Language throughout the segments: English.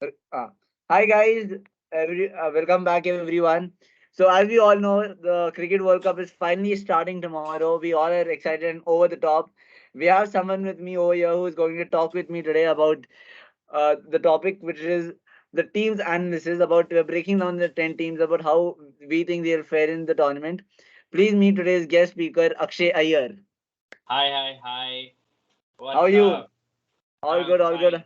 Uh, Hi guys, welcome back everyone. So as we all know, the Cricket World Cup is finally starting tomorrow. We all are excited and over the top. We have someone with me over here who is going to talk with me today about the topic, which is the teams analysis. About breaking down the 10 teams, about how we think they'll fare in the tournament. Please meet today's guest speaker, Akshay Iyer. Hi, hi, hi. How are What's you? up? All I'm good, all good. fine.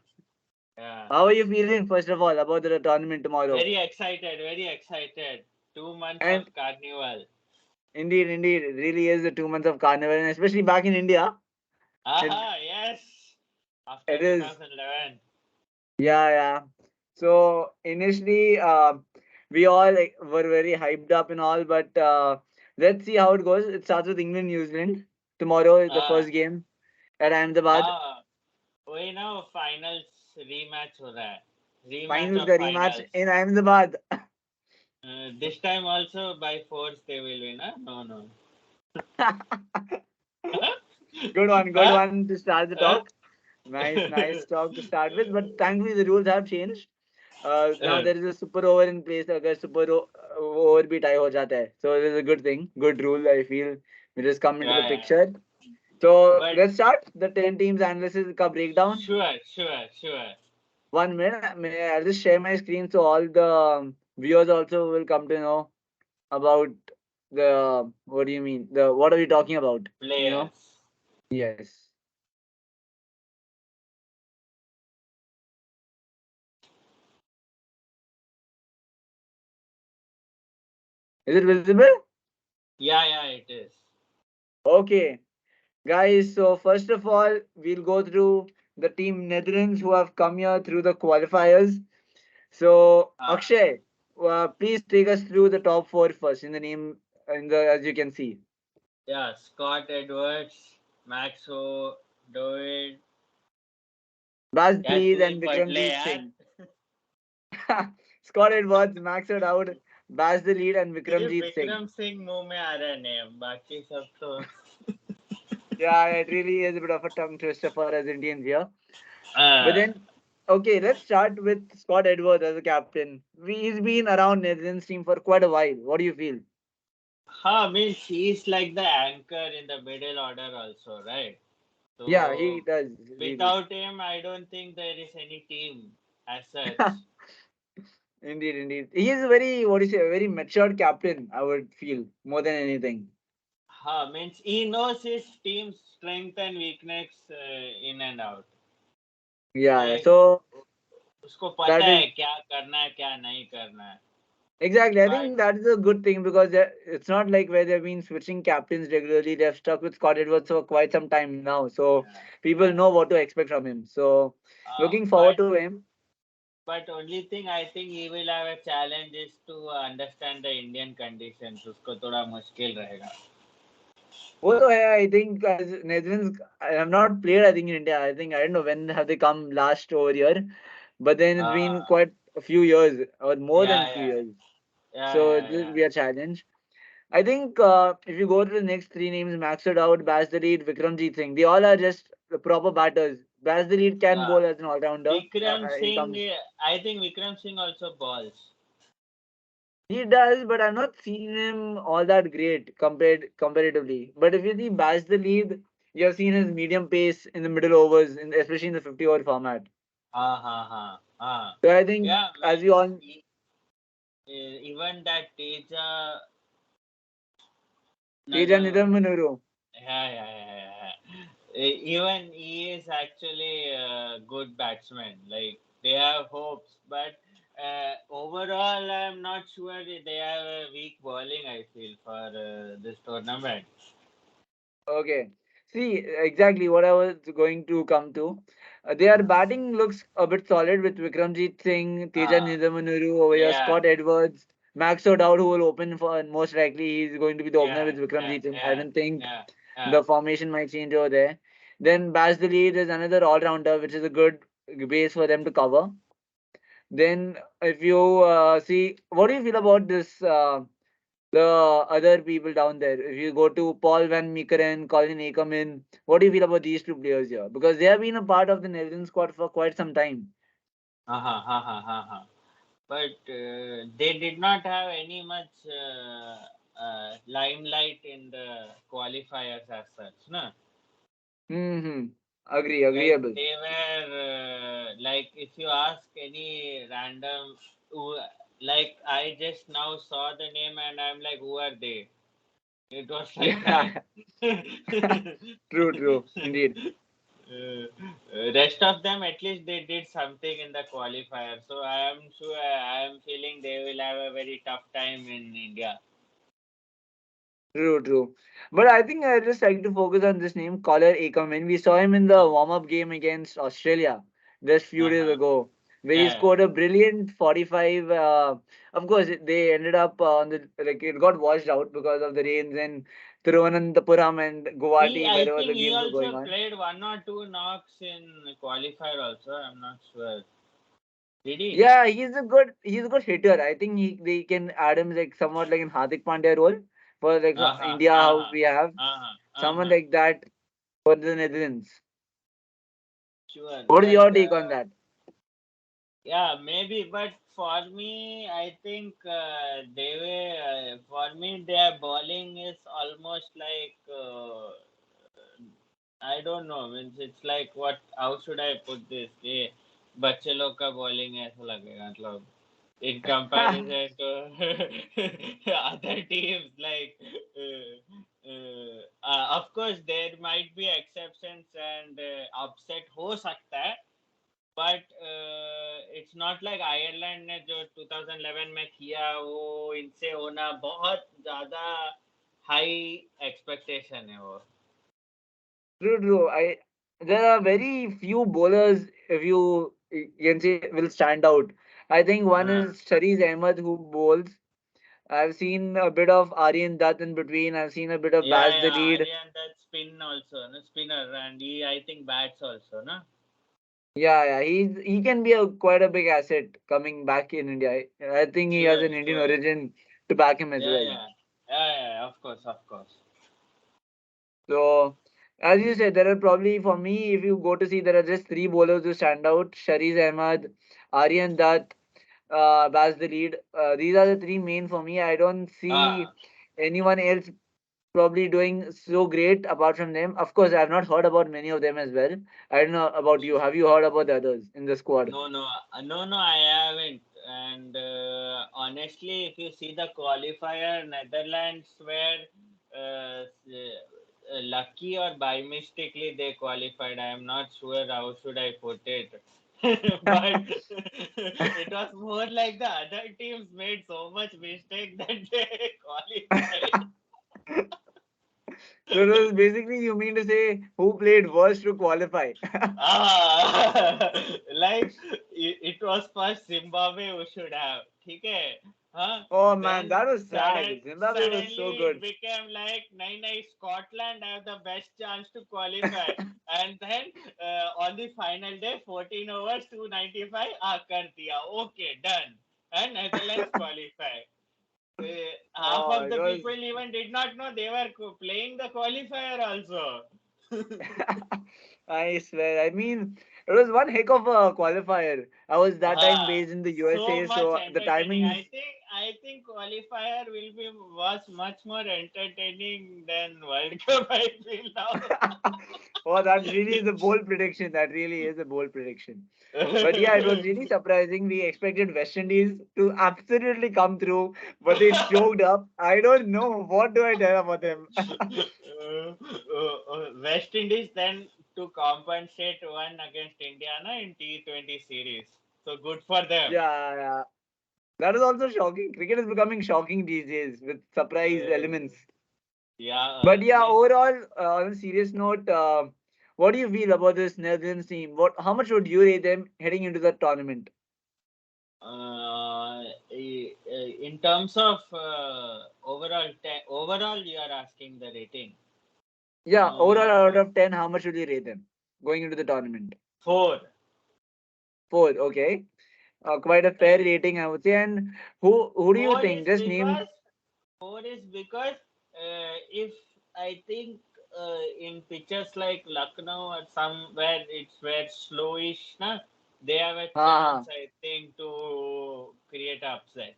Yeah. How are you feeling, first of all, about the tournament tomorrow? Very excited, very excited. 2 months And of carnival. indeed, indeed, it really is the 2 months of carnival, and especially back in India, it Aha, yes. it After is. 2011. Yeah, yeah. So initially, we all were very hyped up and all, but let's see how it goes. It starts with England, New Zealand tomorrow. Is the Ah, first game at Ahmedabad. ah. वही ना वो finals rematch हो रहा है. Rematch Finals of का rematch finals. in Ahmedabad. This time also by force they will win, huh? No, no. Good Huh? one to start the Huh? talk. Nice, nice talk to start with. But thankfully, the rules have changed. Now Uh, there is a super over in place. अगर over भी tie हो जाता है. So it is a good thing, good rule. I feel we just come into the yeah, yeah. picture. So But let's start the 10 teams analysis का breakdown. sure, sure, sure. 1 minute. I'll just share my screen so all the viewers also will come to know about the what do you mean the what are we talking about? You know? Players. Yes. Is it visible? Yeah, yeah, it is. Okay. Guys, so first of all, we'll go through the team Netherlands who have come here through the qualifiers. So, Ah. Akshay, please take us through the top four first in the name, in the as you can see. Yeah, Scott Edwards, Maxo, David. Baz यार Lead तू ही and पढ़ ले Vikramjeet यार. Singh. Scott Edwards, Max out, Baz the lead and सिर्फ Vikramjeet Singh. Vikram Singh मुंह में आ रहा है नेम बाकी सब तो Yeah, it really is a bit of a tongue twister for us Indians here. But हाँ. then, okay, let's start with Scott Edwards as a captain. He's been around Netherlands team for quite a while. What do you feel? हाँ, means he's like the anchor in the middle order also, right? Yeah, he So does really. without him I don't think there is any team as such. Indeed, indeed. He is a very, what do you say, a very matured captain, I would feel, more than anything. हाँ, means he knows his team's strength and weakness in and out. Yeah, yeah. Like So उसको पता that is है क्या करना है क्या नहीं करना है. exactly. I But think that is a good thing because it's not like where they've been switching captains regularly. They've stuck with Scott Edwards for quite some time now. So yeah, people yeah. know what to expect from him. So looking forward But to him. only thing I think he will have a challenge is to understand the Indian conditions. उसको थोड़ा मुश्किल रहेगा. वो तो है, I think as Netherlands I have not played I think in India. I think I don't know when have they come last over here, but then it's been Ah, quite a few years or more than a yeah, few yeah, years. yeah, So yeah, this will yeah. be a challenge. I think if you go to the next three names, Max it out, Baz the lead, Vikramjeet Singh, they all are just the proper batters. Baz the lead can Yeah. bowl as an all rounder. Vikram He Singh, comes. I think Vikram Singh also balls. He does, but I've not seen him all that great comparatively. But if you see Baz the lead, you have seen his medium pace in the middle overs, especially in the 50-over format. हाँ. So I think, Yeah, as you means all, even that Teja, no, Teja no, Nidamanuru. Even he is actually a good batsman. Like they have hopes, but overall, I'm not sure they have a weak bowling. I feel for this tournament. Okay. See, exactly what I was going to come to. Their batting looks a bit solid with Vikramjeet Singh, Teja Ah, Nidamanuru over here, yeah, Scott Edwards, Max O'Dowd, who will open for, and most likely he's going to be the opener yeah, with yeah, Vikramjeet Singh. I yeah, don't think yeah, yeah. the formation might change over there. Then Baz the lead is another all rounder, which is a good base for them to cover. Then, if you see, what do you feel about this? The other people down there. If you go to Paul Van Meekeren, Colin Ackerman, what do you feel about these two players here? Because they have been a part of the Netherlands squad for quite some time. But they did not have any much limelight in the qualifiers as such, no? Hmm. Agree, Like agreeable. they were like if you ask any random who, like I just now saw the name and I'm like, who are they? It was like that. Yeah, true, true, indeed. Rest of them at least they did something in the qualifier, so I am sure I am feeling they will have a very tough time in India. True, true. But I think I just like to focus on this name, Collar Akam. When we saw him in the warm-up game against Australia just few days Uh-huh. ago, where he Yeah. scored a brilliant 45. Of course, they ended up on the like it got washed out because of the rains in Thiruvananthapuram and Guwahati, I wherever the think he games were going also on. played one or two knocks in qualifier also. I'm not sure. Did he? Yeah, he's a good hitter. I think they can add him like somewhat like in Hardik Pandya role for like Uh-huh. India, how Uh-huh. we have Uh-huh. someone Uh-huh. like that for the Netherlands. Sure. What is But your take on that? yeah, maybe, but for me, I think they were for me their bowling is almost like I don't know. Means it's like what? How should I put this? ये बच्चे लोग का bowling है ऐसा लगेगा मतलब in comparison to other teams like of course there might be exceptions and upset हो सकता है but it's not like Ireland ने जो 2011 में किया वो इनसे होना बहुत ज्यादा हाई एक्सपेक्टेशन है वो True, true. There are very few bowlers if you can say will stand out. I think one हाँ is Shariz Ahmed who bowls. I've seen a bit of Aryan Dutt in between. I've seen a bit of yeah Baz the yeah lead. Aryan that spin also no spinner and he I think bats also no Yeah, yeah. He can be a quite a big asset coming back in India. I think he has sure an Indian sure origin to back him as yeah well. yeah of course of course So, as you said, there are probably, for me, if you go to see, there are just three bowlers who stand out: Shariz Ahmad, Aryan Dutt, Baz the lead. These are the three main for me. I don't see ah anyone else probably doing so great apart from them. Of course, I have not heard about many of them as well. I don't know about you. Have you heard about the others in the squad? no, I haven't. And honestly, if you see the qualifier, Netherlands were lucky or by mistakenly they qualified. I am not sure how should I put it. But it was more like the other teams made so much mistake that they qualified. So, basically, you mean to say who played worst to qualify? Ah, like it was first Zimbabwe who should have. Okay, huh? Oh man, Then that was sad. Zimbabwe was so suddenly it good. became like nine nine Scotland have the best chance to qualify, and then on the final day 14 overs 295 kar diya. Okay, done, and Netherlands qualify. Half Oh, of it the was. people even did not know they were playing the qualifier also. I swear. I mean, it was one heck of a qualifier. I was that time Ah, based in the so USA, much so the entertaining. timings. I think qualifier will be was much more entertaining than World Cup. I feel now. Oh, that really is a bold prediction. That really is a bold prediction. But yeah, it was really surprising. We expected West Indies to absolutely come through, but they choked up. I don't know. What do I tell about them? West Indies then to compensate one against India na, in T20 series. So good for them. Yeah, yeah. That is also shocking. Cricket is becoming shocking these days with surprise Uh, elements. yeah, But yeah, means overall, on a serious note, what do you feel about this Netherlands team? How much would you rate them heading into the tournament? in terms of overall, you are asking the rating. Yeah, Uh, overall out of 10, how much would you rate them going into the tournament? 4. 4, okay. Quite a fair rating, I would say. And who do you 4 think? is Just name. because 4 is because if I think in pitches like Lucknow or somewhere it's where slowish, na? they have a Ha, chance, I think, to create upset.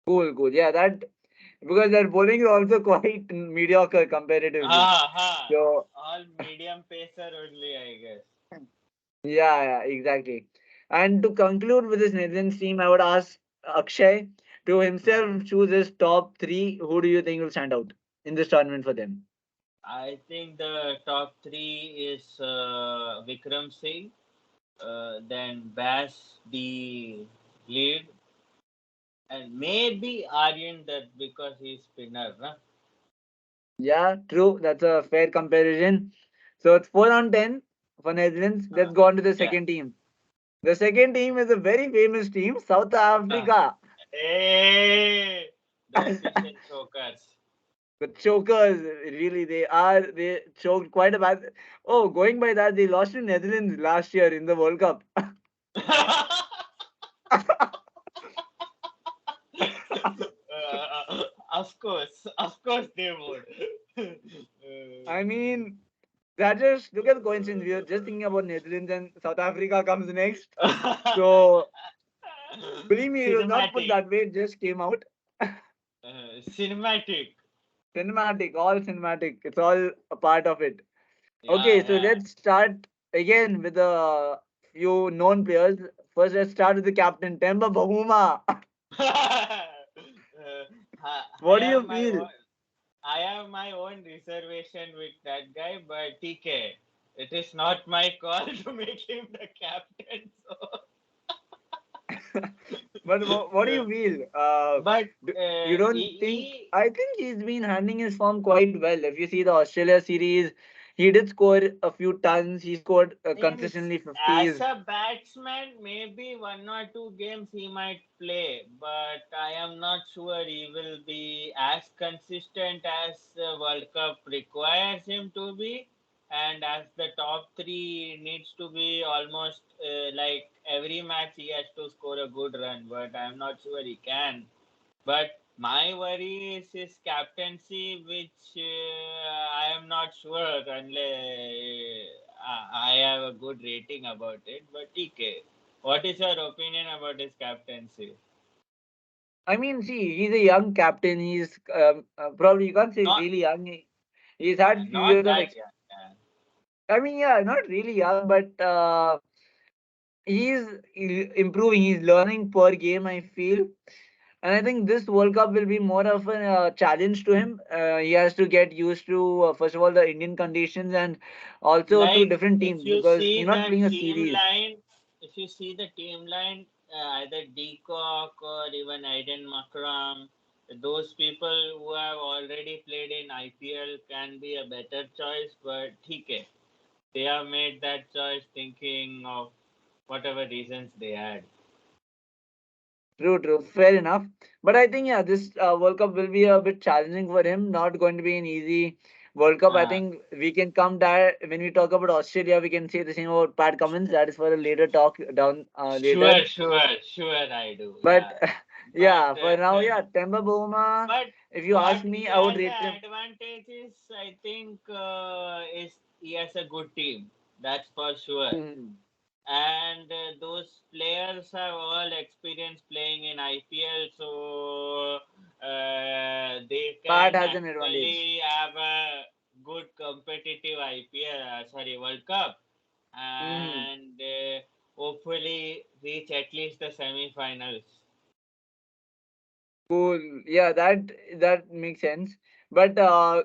cool, cool. Yeah, that because their bowling is also quite mediocre comparatively. Ha. So All medium pacer only, I guess. yeah, yeah, exactly. And to conclude with this Netherlands team, I would ask Akshay to himself choose his top three. Who do you think will stand out in this tournament for them? I think the top three is Vikram Singh, then Bass the lead, and maybe Aryan Dutt because he's spinner. Nah? Yeah, true. That's a fair comparison. So it's 4 on 10 for Netherlands. Let's go on to the Yeah. second team. The second team is a very famous team, South Uh, Africa. hey, the official chokers. The chokers, really, they choked quite a bit. Oh, going by that, they lost to Netherlands last year in the World Cup. Of course they would. I mean, that just look at the coincidence. We are just thinking about Netherlands and South Africa comes next. So believe me, it was not put Cinematic. that way. It just came out. Cinematic. Cinematic, all cinematic. It's all a part of it. Yeah, Okay, so yeah. let's start again with a few known players. First, let's start with the captain, Temba Bavuma. I What do have you my feel? own. I have my own reservation with that guy, but TK, it is not my call to make him the captain. But what do you feel? But You don't think? I think he's been handling his form quite well. If you see the Australia series, he did score a few tons. He scored consistently as 50s. a batsman, maybe 1 or 2 games he might play, but I am not sure he will be as consistent as the World Cup requires him to be, and as the top three needs to be almost like every match he has to score a good run, but I am not sure he can. But my worry is his captaincy, which I am not sure unless I have a good rating about it. But TK, what is your opinion about his captaincy? I mean, see, he's a young captain. He's probably you can't say Not really young. He's had few not years of that experience. young. Yeah. I mean, yeah, not really young, but he's improving. He's learning per game, I feel. And I think this World Cup will be more of a challenge to him. He has to get used to, first of all, the Indian conditions and also to Like different if teams you because he's see not the playing a team series. line, if you see the team line, either Decock or even Aiden Makram, those people who have already played in IPL can be a better choice. But TK, they have made that choice thinking of whatever reasons they had. True, true. Fair enough. But I think, yeah, this World Cup will be a bit challenging for him. Not going to be an easy World Cup. I Uh, think we can come down when we talk about Australia, we can say the same about Pat Cummins. That is for a later talk down later. sure, I do. But Yeah, but yeah, for now, yeah, Temba Boma, but if you ask what me, he I would has rate him. an advantage is, I think, is he has a good team. That's for sure. Mhm. And those players have all experience playing in IPL, so they Pat can has an advantage. actually have a good competitive IPL, sorry, World Cup, Mhm. and hopefully reach at least the semi-finals. Cool. Yeah, that makes sense. But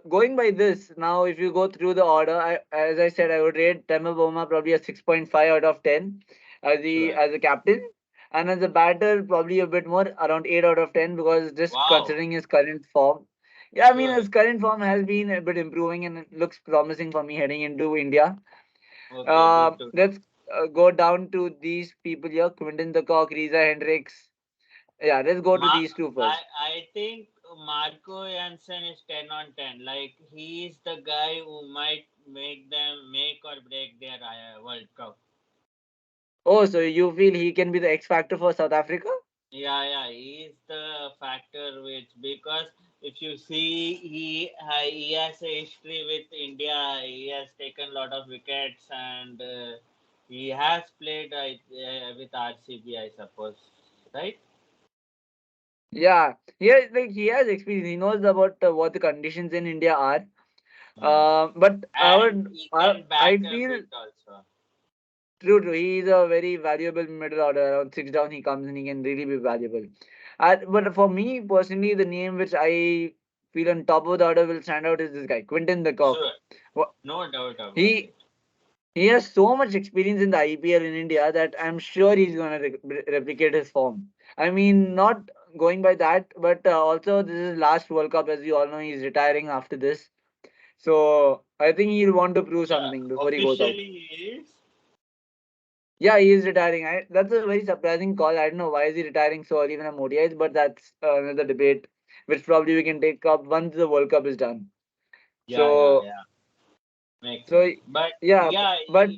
going by this, now if you go through the order, as I said, I would rate Temba Boma probably a 6.5 out of 10 as the Sure. as a captain. And as a batter, probably a bit more, around 8 out of 10, because just Wow. considering his current form. Yeah, I mean, Sure. his current form has been a bit improving and it looks promising for me heading into India. Okay, good to know. Let's go down to these people here: Quinton de Kock, Reza Hendricks. Yeah, let's go to Ma- these two I first. I think Marco Jansen is 10 on 10. Like he is the guy who might make or break their World Cup. Oh, so you feel he can be the X factor for South Africa? Yeah, he is the factor which, because if you see he has a history with India. He has taken a lot of wickets, and He has played with RCB, I suppose, right? Yeah, he has experience. He knows about what the conditions in India are. Hmm. But And he can back I a feel bit also. true. He is a very valuable middle order. Around six down, he comes and he can really be valuable. But for me personally, the name which I feel on top of the order will stand out is this guy, Quinton de Kock. Sure, Wha- no doubt about He it. he has so much experience in the IPL in India that I'm sure he's gonna replicate his form. I mean, not going by that, but also this is last World Cup, as you all know. He's retiring after this, so I think he'll want to prove Yeah, something before he goes out. officially he is. Yeah, he is retiring. That's a very surprising call. I don't know why is he retiring so early when I'm ODIs, but that's another debate, which probably we can take up once the World Cup is done. Yeah, yeah, So, yeah. Makes so sense. But yeah, yeah, but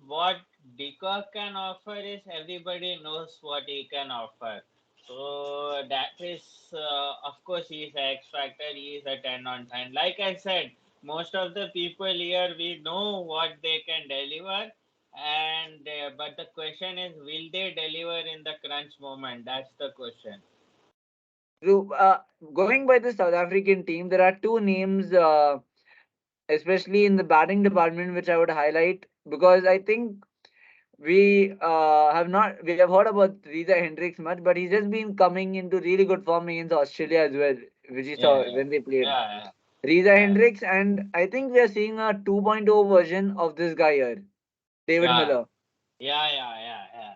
what Decock can offer is everybody knows what he can offer. So that is, of course, he is a X factor. He is a 10 on 10. Like I said, most of the people here we know what they can deliver, and but the question is, will they deliver in the crunch moment? That's the question. so, going by the South African team, there are two names, especially in the batting department, which I would highlight because I think we have heard about Reza Hendricks much, but he's just been coming into really good form against Australia as well, which you Yeah, saw yeah, when they played. yeah, Reza yeah, Hendricks, and I think we are seeing a 2.0 version of this guy here, David yeah, Miller. yeah.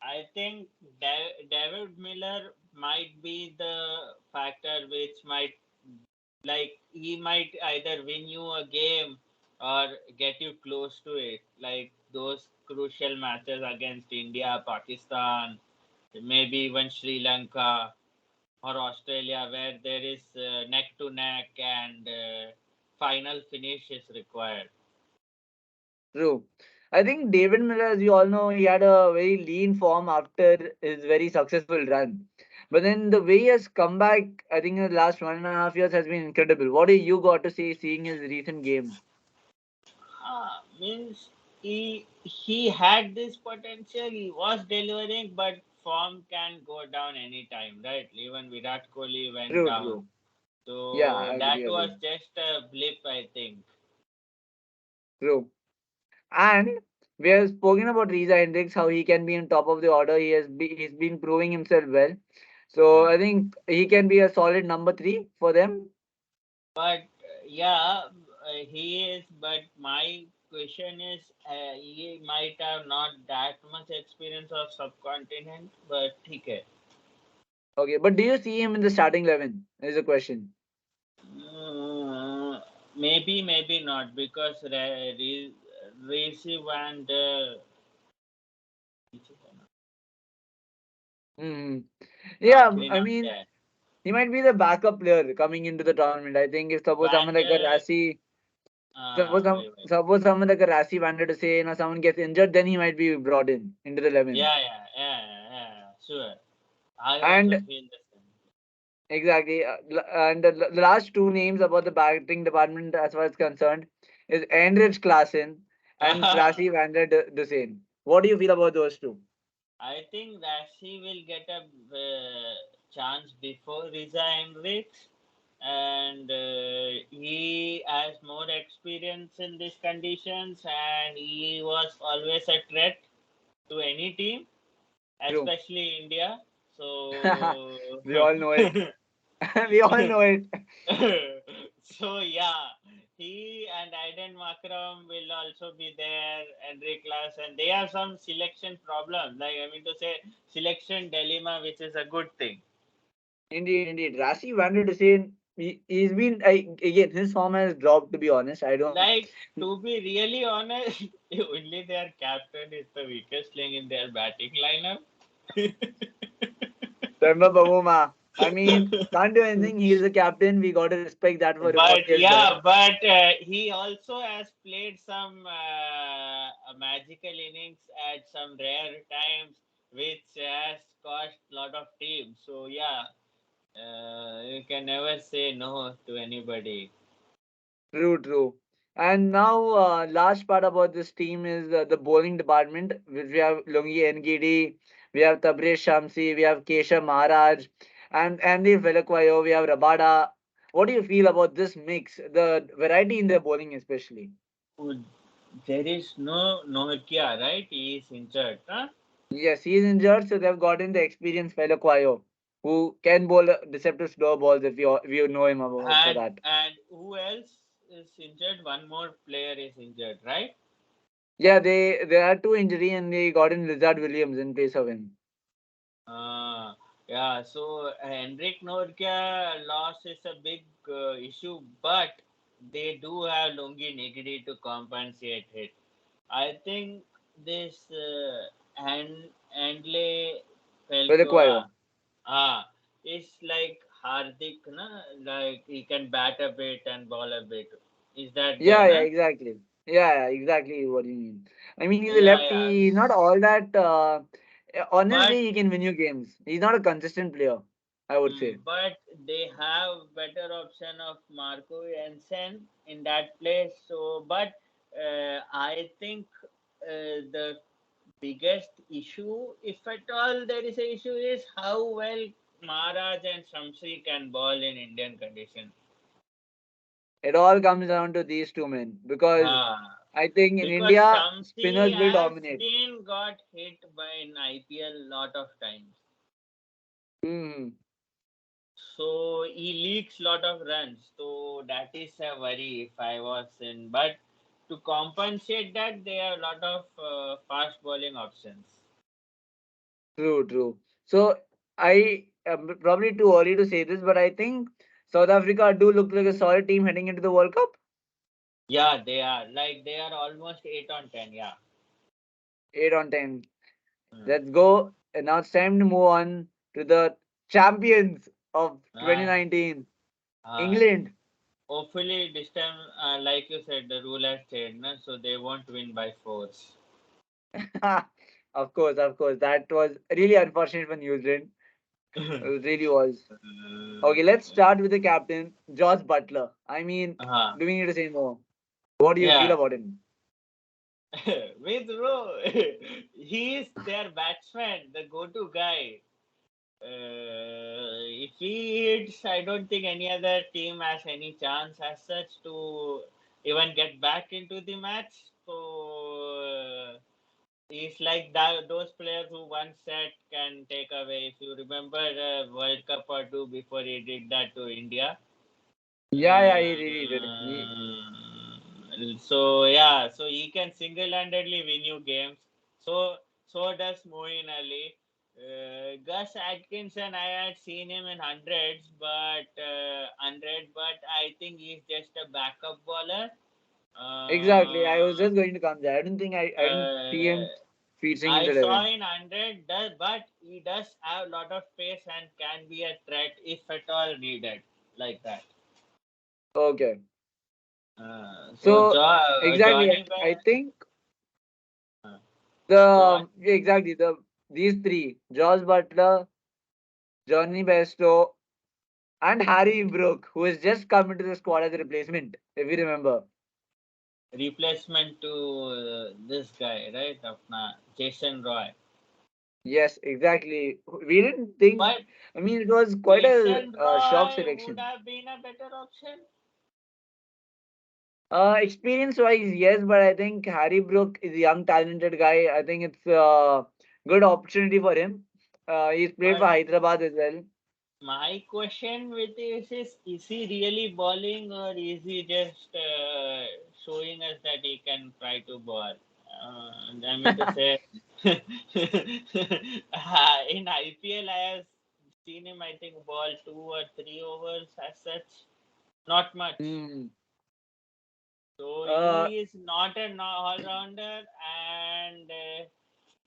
I think David Miller might be the factor which might, like, he might either win you a game or get you close to it, like those crucial matches against India, Pakistan, maybe even Sri Lanka or Australia, where there is neck to neck and final finish is required. True. I think David Miller, as you all know, he had a very lean form after his very successful run. But then the way he has come back, I think in the last 1.5 years has been incredible. What do you got to say seeing his recent games? Means he had this potential. He was delivering, but form can go down anytime, right? Even Virat Kohli went True, down, true. Yeah, so I that agree, was agree. just a blip, I think. True. And we have spoken about Reza Hendricks, how he can be on top of the order. He's been proving himself well. So Yeah, I think he can be a solid number three for them. but yeah, he is. But my question is, he might have not that much experience of subcontinent, but okay. Okay, but do you see him in the starting 11? Is a question. Maybe, maybe not because Receive and Hmm. Yeah, Agree I not mean, there. he might be the backup player coming into the tournament. I think if suppose someone Van like a der, Rassi, suppose someone like a Rassi wanted to say, someone gets injured, then he might be brought in into the 11. sure. I also And feel the same. exactly. And the last two names about the batting department, as far as concerned, is Enrich Klassen and Rassi van der Dusen. What do you feel about those two? I think Rashi will get a chance before Riza Hendricks, and he has more experience in these conditions, and he was always a threat to any team, True. especially India. So, We all know it. We all know it. so yeah, he and Aiden Makram will also be there. Enric Class, and they have some selection problem. Like, I mean to say, selection dilemma, which is a good thing. Indeed, indeed. Rassi van der Dusen, he's been, again, his form has dropped, to be honest. I don't. Like, to be really honest, only their captain is the weakest link in their batting lineup. Remember Bavuma. I mean, can't do anything. He is the captain. We got to respect that for what But he has yeah, done. but he also has played some magical innings at some rare times, which has cost a lot of teams. So yeah, you can never say no to anybody. True, true. And now, last part about this team is the bowling department, which we have Lungi Ngidi, we have Tabriz Shamsi, we have Keshav Maharaj, and Andy Velakwayo, we have Rabada. What do you feel about this mix, the variety in their bowling, especially? Would- There is no Nokia, right? He is injured. Huh? Yes, he is injured, so they've gotten the experienced Velakwayo, who can bowl deceptive slow balls if you know him about for that. And who else is injured? One more player is injured, right? Yeah, they had two injury and they got in Lizard Williams in place of him. Yeah, so Henrik Norkia loss is a big issue, but they do have Lungi Nigiri to compensate it. I think this Handley Pelkua Velakwayo. is like Hardik, na? Like he can bat a bit and ball a bit. Is that guy, Yeah, na? exactly. Yeah, exactly what you mean. I mean, he's a Yeah, lefty. He's not yes. all that. On his But day, he can win you games. He's not a consistent player, I would say. but they have better option of Marco Jensen in that place. So, but I think the biggest issue, if at all there is a issue, is how well Maharaj and Shamsi can ball in Indian conditions. It all comes down to these two men because Ah, I think in because India, Shamsi spinners will has dominate. been got hit by in IPL lot of times. Hmm. So he leaks lot of runs. So that is a worry if I was in. But to compensate that, there are a lot of fast bowling options. True, true. So I probably too early to say this, but I think South Africa do look like a solid team heading into the World Cup. Yeah, they are like they are almost 8 on 10. Yeah. 8 on 10. Mm. Let's go. And now it's time to move on to the champions of Ah, 2019, ah. England. Hopefully this time, like you said, the rule has changed, na? So they won't win by force. Of course, of course. That was really unfortunate for New Zealand. It really was. Okay, let's start with the captain, Josh Butler. I mean, uh, do we need to say more? What do you feel yeah. about him? With bro, he is their batsman, the go-to guy. If he hits, I don't think any other team has any chance as such to even get back into the match. So he's like that, those players who one set can take away. If you remember World Cup or two before he did that to India. Yeah, yeah, he really did. So yeah, so he can single-handedly win you games. So so does Moeen Ali. Gus Atkinson, I had seen him in hundred, but I think he's just a backup bowler. Exactly. I was Uh, just going to come there. I didn't see uh, him featuring in I the saw 11. in hundred, but he does have a lot of pace and can be a threat if at all needed, like that. Okay. So So exactly, Johnny I Bell. think Uh, John. yeah, exactly these three, Josh Butler, Johnny Bairstow, and Harry Brook, who has just come into the squad as a replacement, if you remember. Replacement to this guy, right? Apna Jason Roy. Yes, exactly. We didn't think. But I mean, it was quite a Jason shock Roy would selection. have been a better option. Experience-wise, yes, but I think Harry Brook is a young, talented guy. I think it's a good opportunity for him. He's played for But Hyderabad as well. my question with this is he really bowling or is he just showing us that he can try to bowl? I mean to say, in IPL, I have seen him, I think, ball 2 or 3 overs as such. Not much. Hmm. So Uh, he is not an all rounder, and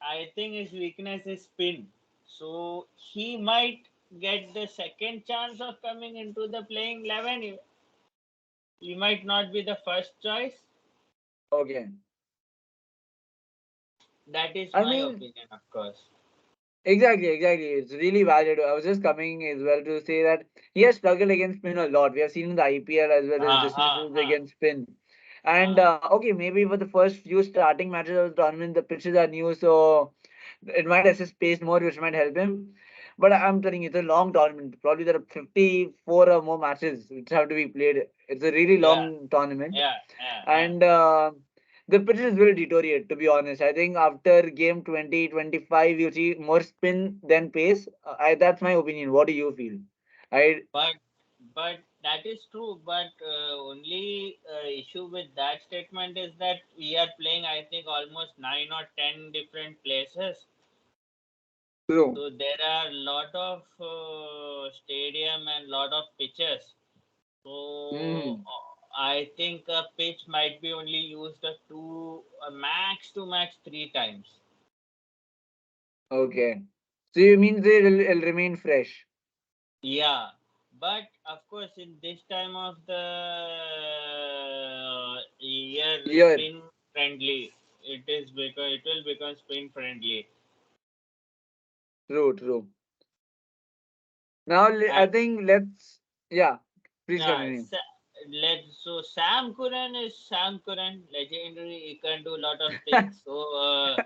I think his weakness is spin. So he might get the second chance of coming into the playing 11. He might not be the first choice. okay. That is I my mean, opinion, of course. exactly, exactly. It's really valid. I was just coming as well to say that he has struggled against spin a lot. We have seen in the IPL as well as Ha ha dismissals ha. against spin. And okay, maybe for the first few starting matches of the tournament, the pitches are new, so it might assist pace more, which might help him. But I'm telling you, it's a long tournament. Probably there are 54 or more matches which have to be played. It's a really Yeah, long tournament. yeah, yeah, yeah. And the pitches will deteriorate, to be honest. I think after game 20, 25, you see more spin than pace. That's my opinion. What do you feel? I But that is true. But only issue with that statement is that we are playing, I think, almost 9 or 10 different places. True. So there are a lot of stadium and lot of pitches. So Hmm. I think a pitch might be only used max to max 3 times. Okay. So you mean they'll remain fresh? Yeah, but of course, in this time of the year, Year. spin friendly. It is because it will become spin friendly. True, true. Now And I think let's, yeah, please yeah, continue. so Sam Curran is Sam Curran, legendary. He can do a lot of things. So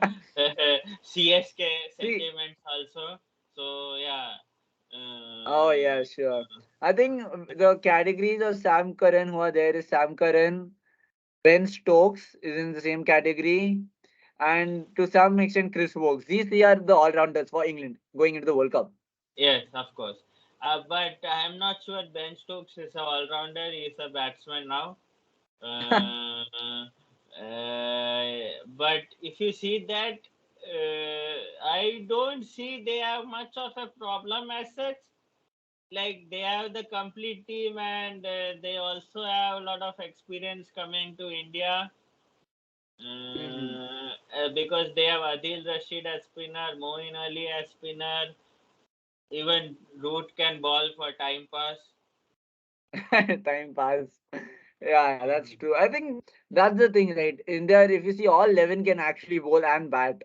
CSK See, sentiments also. So yeah. oh yeah, Uh, sure. I think the categories of Sam Curran who are there is Sam Curran, Ben Stokes is in the same category, and to some extent Chris Wokes. These three are the all-rounders for England going into the World Cup. Yes, of course. But I'm not sure Ben Stokes is a all-rounder. He's a batsman now. Uh, but if you see that, I don't see they have much of a problem as such. Like they have the complete team and they also have a lot of experience coming to India. Mhm. Because they have Adil Rashid as spinner, Moeen Ali as spinner, even Root can ball for time pass. Time pass. Yeah, that's true. I think that's the thing, right? In there, if you see all 11 can actually bowl and bat.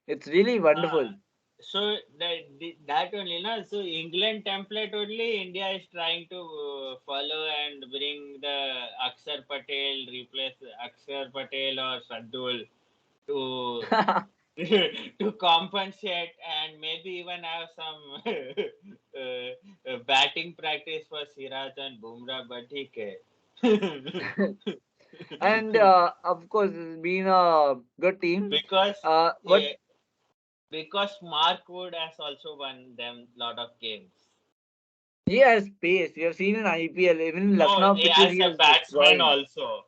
It's really Uh, wonderful. so that only, na. So England template only India is trying to follow and bring the Akshar Patel, replace Akshar Patel or Sadul to to compensate and maybe even have some batting practice for Siraj and Bumrah, but okay. And of course, it's been a good team. because But eh, because Mark Wood has also won them lot of games. he has pace. We have seen in IPL, even in No, Lucknow pitches, as he a was batsman destroying. also.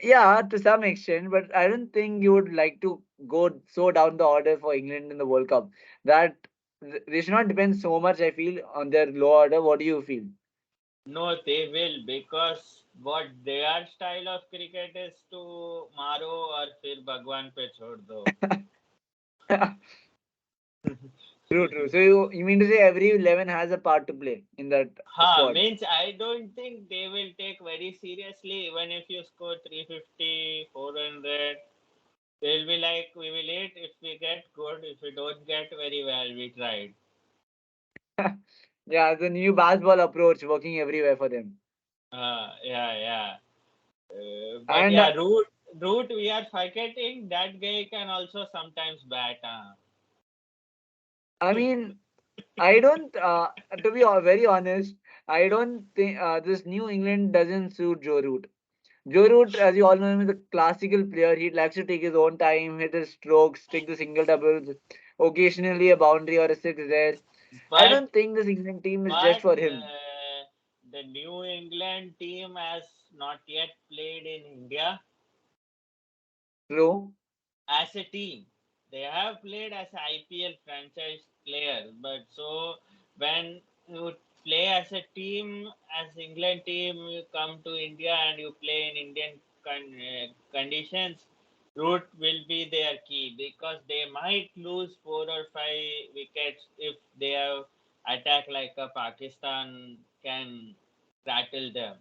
Yeah, to some extent, but I don't think you would like to go so down the order for England in the World Cup. That they should not depend so much, I feel, on their low order. What do you feel? No, they will because what their style of cricket is to मारो और फिर भगवान पे छोड़ दो. True, true. So you mean to say every 11 has a part to play in that squad? Means I don't think they will take very seriously even if you score 350, 400. They'll be like, we will eat if we get good. If we don't get very well, we tried. Yeah, the new basketball approach working everywhere for them. Yeah, yeah. But And yeah, root we are forgetting that guy can also sometimes bat. I mean, I don't, to be very honest, I don't think this New England doesn't suit Joe Root. Joe Root, as you all know him, is a classical player. He likes to take his own time, hit his strokes, take the single doubles, occasionally a boundary or a six there. I But don't think this England team is just but for him. the New England team has not yet played in India True. as a team. They have played as IPL franchise players, but so when you play as a team, as England team, you come to India and you play in Indian conditions. Root will be their key because they might lose 4 or 5 wickets if they have attack like a Pakistan can rattle them.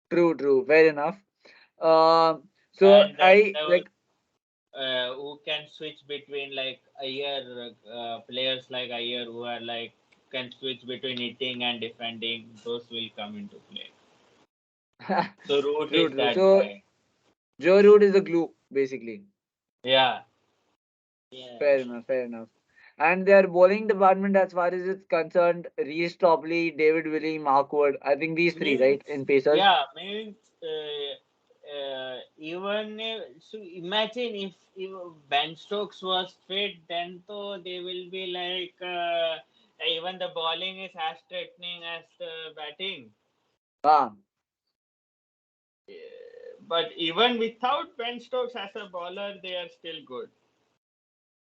True, true. Fair enough. Uh, so And I like, who can switch between like Ayer, players like Ayer who are like can switch between hitting and defending. Those will come into play. So Root True, is true. that So guy. Joe Root is the glue, basically. Yeah. Yeah. Fair enough, fair enough. And their bowling department, as far as it's concerned, Reece Topley, David Willey, Mark Wood. I think these three, right, Means, in Pacers. yeah, means even so imagine if Ben Stokes was fit, then so they will be like even the bowling is as threatening as the batting. Ah, But even without Ben Stokes as a bowler, they are still good.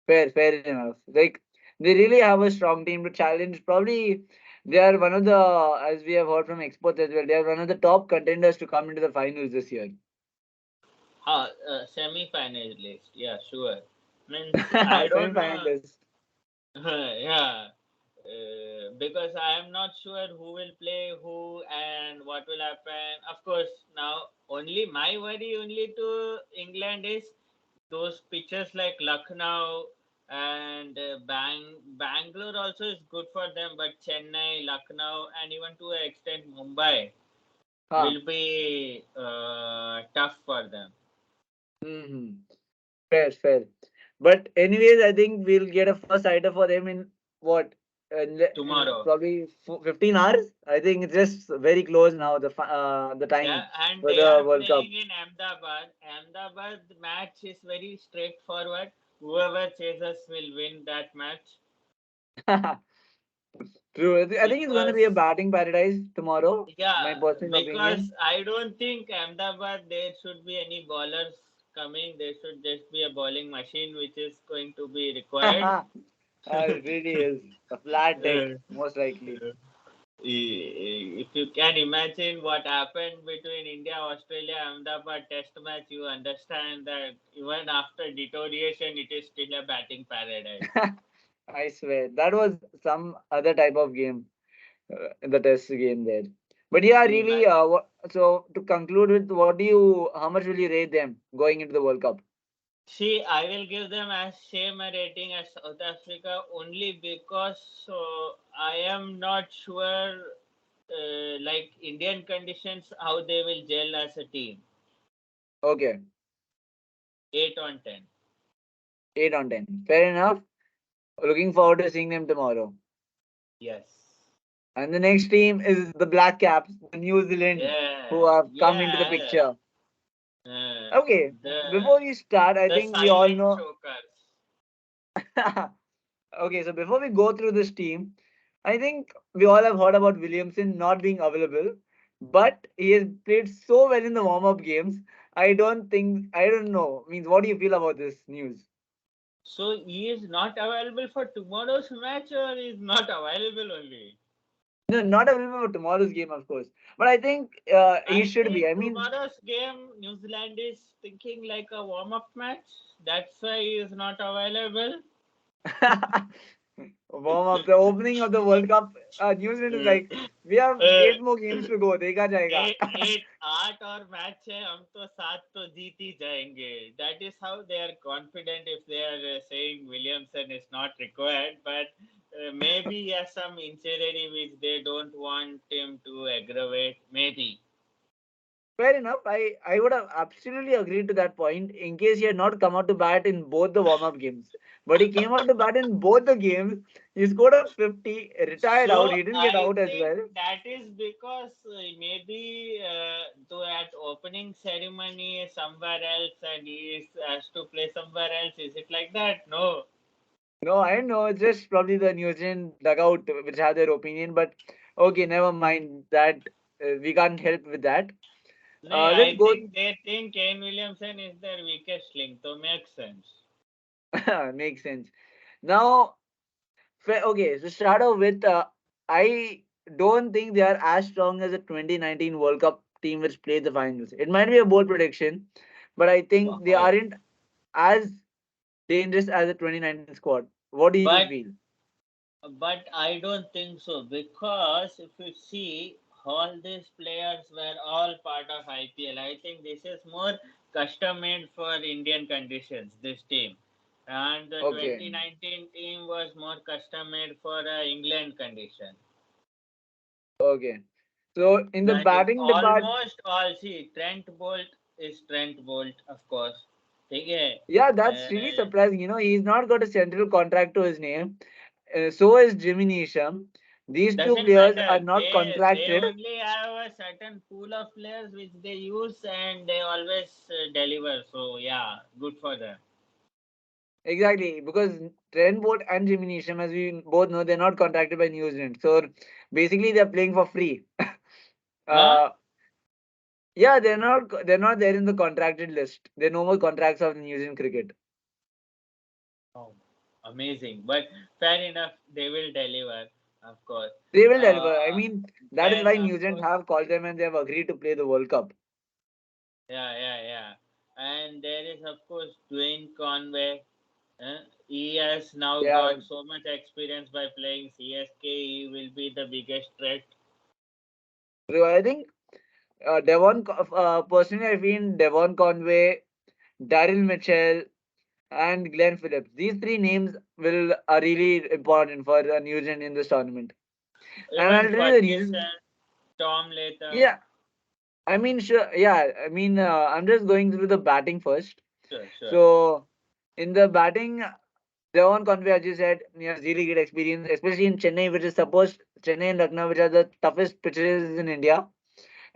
fair enough. Like they really have a strong team to challenge. Probably they are one of the, as we have heard from experts as well, they are one of the top contenders to come into the finals this year. Semi-finalist, yeah, sure. Means I don't know. Semi-finalists. Yeah, because I am not sure who will play who and what will happen. Of course, now only my worry only to England is those pitches like Lucknow and Bangalore also is good for them, but Chennai, Lucknow, and even to an extent Mumbai Huh. will be tough for them Mm-hmm. Fair. But anyways, I think we'll get a first sighter for them in what? In tomorrow. probably 15 hours. I think it's just very close now. The Yeah, time and for they the are World Cup. playing in Ahmedabad. Ahmedabad match is very straightforward. Whoever chases will win that match True. I think it's going to be a because batting paradise tomorrow. yeah, My personal because opinion. I don't think Ahmedabad there should be any bowlers coming. There should just be a bowling machine which is going to be required. It really is a flat deck, Uh, most likely. if you can imagine what happened between India, Australia, Ahmedabad test match, you understand that even after deterioration, it is still a batting paradise. I swear that was some other type of game, in the test game there. But yeah, really. Imagine. So to conclude with, what do you? How much will you rate them going into the World Cup? See, I will give them as same a rating as South Africa only because I am not sure, like Indian conditions, how they will gel as a team. Okay, 8 on 10. 8 on 10. Fair enough. Looking forward to seeing them tomorrow. Yes. And the next team is the Black Caps, the New Zealand, who Yeah. have come into the Yeah. picture. Uh, Okay, the before we start, I the think we all silent know. chokers. Okay, so before we go through this team, I think we all have heard about Williamson not being available, but he has played so well in the warm-up games. I don't know. Means, what do you feel about this news? So he is not available for tomorrow's match, or is not available only. No, not available for tomorrow's game, of course. But I think he I should be. think I mean, tomorrow's game, New Zealand is thinking like a warm-up match. That's why he is not available. warm up, the opening of the World Cup. New Zealand is like, we have uh, 8 more games to go. देखा जाएगा. Eight आठ और match है हम तो सात तो जीत ही जाएंगे that is how they are confident if they are saying Williamson is not required but maybe he has some injury which they don't want him to aggravate maybe. Fair enough. I would have absolutely agreed to that point in case he had not come out to bat in both the warm up games. But he came out to bat in both the games. He scored a 50, retired So out. He didn't get I out as think well. that is because maybe though at opening ceremony somewhere else and he is has to play somewhere else. Is it like that? No. No, I don't know. It's just probably the New Zealand dugout which have their opinion. But okay, never mind that. We can't help with that. No, Let's I go. think they think Kane Williamson is their weakest link, so makes sense. Makes sense. Now, okay, so start off with I don't think they are as strong as the 2019 World Cup team which played the finals. It might be a bold prediction, but I think they Wow. aren't as dangerous as the 2019 squad. What do you But feel? I don't think so because if you see all these players were all part of IPL. I think this is more custom made for Indian conditions. This team. And the Okay, 2019 team was more custom made for England condition. okay. So in the Like batting department, almost all. See, Trent Bolt is Trent Bolt, of course. Okay. yeah, that's Uh, really surprising. He's not got a central contract to his name. So is Jimmy Neesham. These two doesn't players matter. are not They contracted. only have a certain pool of players which they use and they always deliver. So yeah, good for them. Exactly, because Trent Bolt and Jimmy Neesham, as we both know, they're not contracted by New Zealand. So basically, they're playing for free. Huh? uh, yeah, they're not there in the contracted list. There are no more contracts of New Zealand cricket. Oh, amazing. But fair enough, they will deliver, of course. They will Uh, deliver. I mean, that is then why of New Zealand course, have called them and they have agreed to play the World Cup. yeah. And there is of course Dwayne Conway. He has now Yeah, got so much experience by playing CSK. He will be the biggest threat. so I think personally, I feel Devon Conway, Daryl Mitchell, and Glenn Phillips. These three names will are really important for New Zealand in this tournament. And I'll Even tell you the reason. Ferguson, Tom Latham. Yeah, I mean, sure. Yeah, I mean, I'm just going through the batting first. Sure. So, in the batting, Devon Conway, as you said, he has really great experience, especially in Chennai, which is supposed Chennai and Lucknow, which are the toughest pitches in India,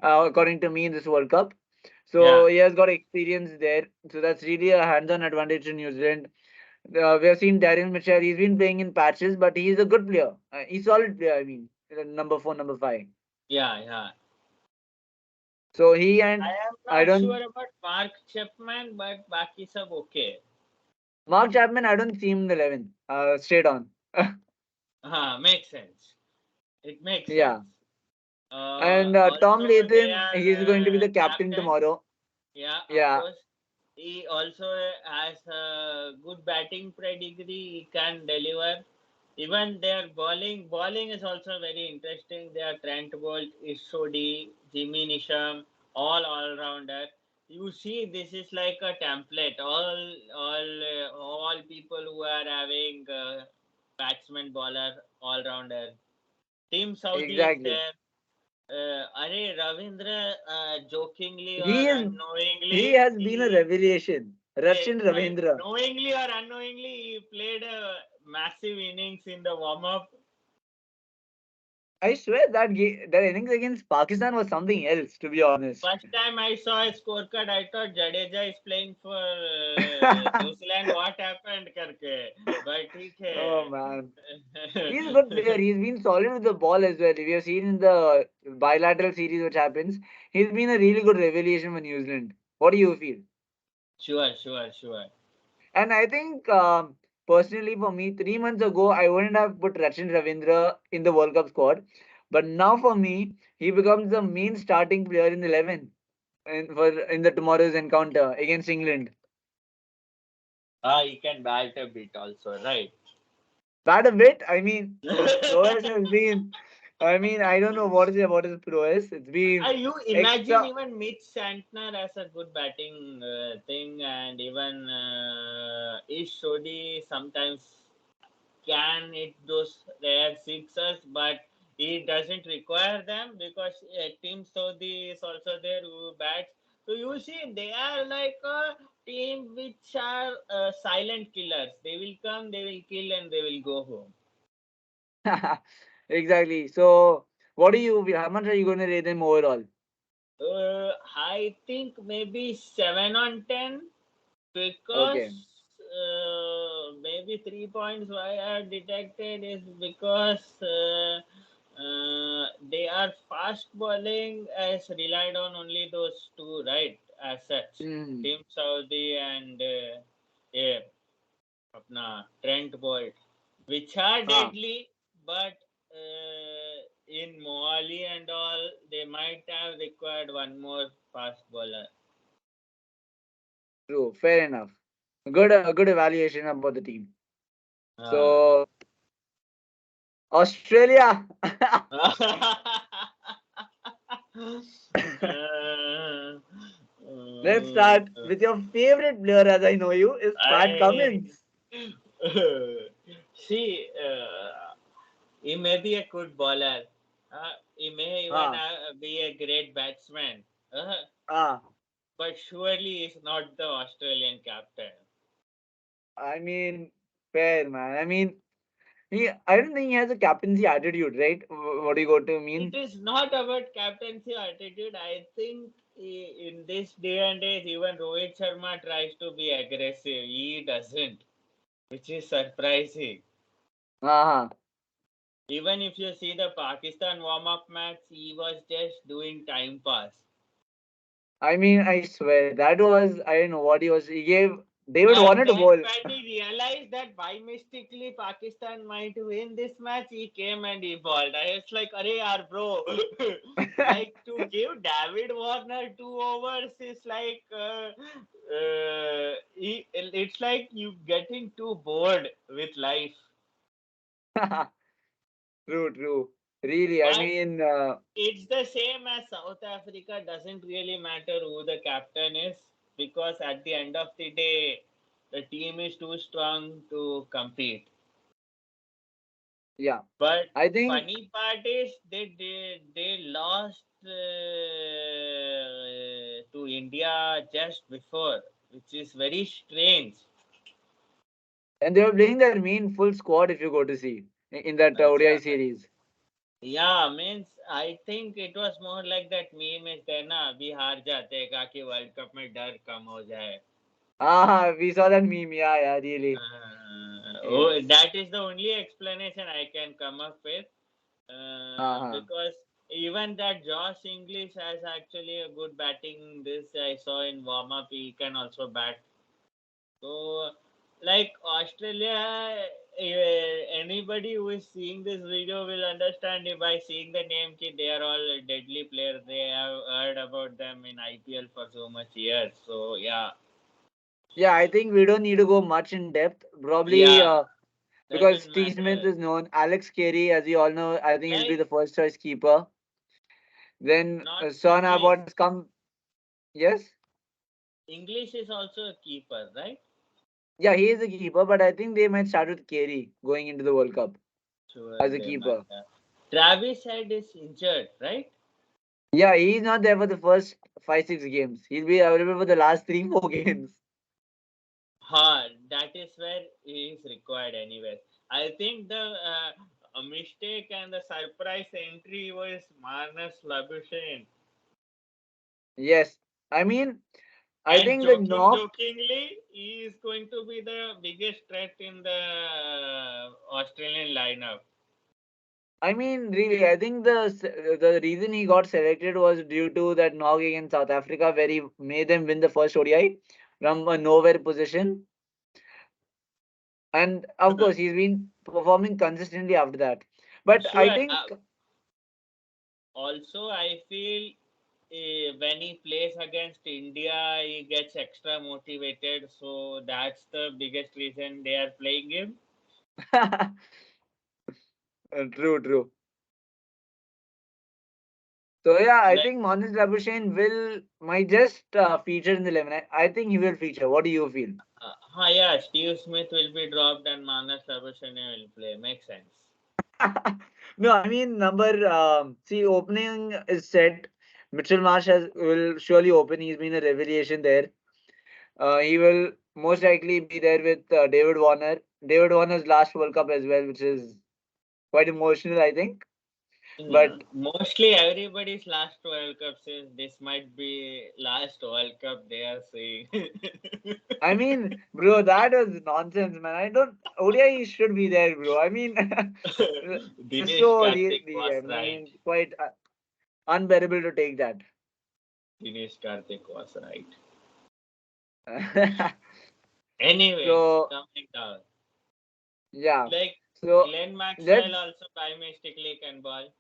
according to me, in this World Cup. So Yeah, he has got experience there. So that's really a hands-on advantage to New Zealand. We have seen Darren Mitchell. He's been playing in patches, but he's a good player. He's solid player. I mean, number 4, number 5. yeah. So he and I am I not don't sure about Mark Chapman, but Baki sab okay. Mark Chapman. I don't see him in the 11. Straight on. Makes sense. It makes Yeah. sense. And Tom Also, they Latham, are he's going to be the captain captain. tomorrow. Yeah, of Yeah, course. He also has a good batting pedigree. He can deliver. Even their bowling is also very interesting. They are Trent Bolt, Ishodi, Jimmy Nisham, all rounder. You see, this is like a template. All people who are having batsman, bowler, all rounder. Team Saudi is exactly. there. Are Ravindra jokingly or He is he unknowingly, has been a revelation. Rachin like Ravindra. knowingly or unknowingly, he played a massive innings in the warm up. I swear that innings against Pakistan was something else, to be honest. First time I saw a scorecard, I thought Jadeja is playing for New Zealand. What happened, करके? But ठीक Oh man. है. He's a good player. He's been solid with the ball as well. We have seen in the bilateral series which happens, he's been a really good revelation for New Zealand. What do you feel? Sure. And I think personally for me, 3 months ago, I wouldn't have put Rachin Ravindra in the World Cup squad. But now for me, he becomes the main starting player in the 11 in the tomorrow's encounter against England. He can bat a bit also, right? That a bit. I mean, his prowess has been. I mean, I don't know what is about his prowess. It's been You imagine extra. even Mitch Santner as a good batting thing, and even Ish Sodhi sometimes can hit those rare sixes, but he doesn't require them because Team Saudi is also there who bats. So you see, they are like a team which are silent killers. They will come, they will kill, and they will go home. Exactly. So, what do you? How much are you going to rate them overall? I think maybe 7 on 10 Okay. because maybe 3 points why I detected is because they are fast bowling as relied on only those two, right? As such, Hmm. Team Saudi and yeah, अपना Trent Bolt, which are Ah, deadly, but in Mohali and all, they might have required one more fast bowler. true. Fair enough. Good evaluation about the team. Uh, So, Australia. Let's start with your favorite player, as I know you, is Pat I Cummins. see. He may be a good bowler, He may even Ah, be a great batsman, ah. but surely he's not the Australian captain. I mean, fair man. I mean, I don't think he has a captaincy attitude, right? What do you got to It mean? is not about captaincy attitude. I think in this day and age, even Rohit Sharma tries to be aggressive. He doesn't, which is surprising. Uh-huh. Even if you see the Pakistan warm up match, he was just doing time pass. I mean, I swear that was I don't know what he was. He gave David And Warner to then bowl. when he realized that by mistakenly Pakistan might win this match, he came and he bowled. I was like, "Arey yaar, bro!" Like to give David Warner 2 overs is like it's like you getting too bored with life. True, true. Really, I But mean, it's the same as South Africa. Doesn't really matter who the captain is because at the end of the day, the team is too strong to compete. yeah. But I think, funny part is they lost to India just before, which is very strange. and they were playing their main full squad. If you go to see in that अच्छा, ODI series. yeah, means I think it was more like that meme is there ना अभी हार जाते हैं ताकि world cup में डर कम हो जाए. Ah, we saw that meme. Yeah, yeah, really. Oh, Yes. that is the only explanation I can come up with. Uh-huh. Because even that Josh English has actually a good batting. This I saw in warm up. He can also bat. So, like Australia, anybody who is seeing this video will understand it by seeing the name. Ki they are all deadly players. They have heard about them in IPL for so much years. So yeah, Yeah, I think we don't need to go much in depth. Probably yeah, because doesn't Steve Smith matter. is known. Alex Carey, as you all know, I think he'll be Like the first choice keeper. Then not Sean English. Abbott has come. Yes. English is also a keeper, right? Yeah, he is a keeper, but I think they might start with Carey going into the World Cup Sure, as a they might keeper. have. Travis Head is injured, right? Yeah, he's not there for the first 5, 6 games. He'll be available for the last 3, 4 games. Ha, that is where he is required anyways. I think the a mistake and the surprise entry was Marnus Labuschagne. Yes. I mean, I And think the knock. jokingly, he is going to be the biggest threat in the Australian lineup. I mean, really, I think the reason he got selected was due to that knock against South Africa, where he made them win the first ODI from a nowhere position. And of course, he's been performing consistently after that. But I Sure. think, Also, I feel when he plays against India, he gets extra motivated. So that's the biggest reason they are playing him. true, true. So yeah, I Like, think Manis Labuschagne will might just feature in the 11. I think he will feature. What do you feel? yeah, Steve Smith will be dropped and Manas Labuschagne will play. Makes sense. No, I mean number. See, opening is set. Mitchell Marsh will surely open. He's been a revelation there. He will most likely be there with David Warner. David Warner's last World Cup as well, which is quite emotional, I think. But Mostly everybody's last World Cup says this might be last World Cup they are saying. I mean, bro, that was nonsense, man. I don't. ODI should be there, bro. I mean, it's Dinesh so Karthik really, was I right. mean, quite unbearable to take that. Dinesh Karthik was right. So Anyways, coming down. yeah, Like so Glenn Maxwell let's. also by mistakenly can ball.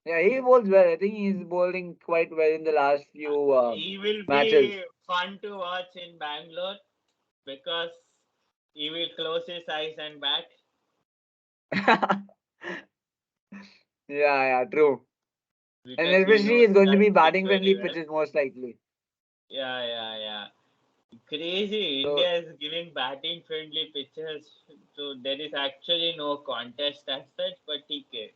Yeah, he bowls well. I think he's bowling quite well in the last few He will matches. be fun to watch in Bangalore because he will close his eyes and bat. Yeah, yeah, true. And Because he especially knows it's going to that be pitch batting friendly very well. pitches most likely. Yeah, yeah, yeah. Crazy. So India is giving batting friendly pitches. So there is actually no contest as such, but TK.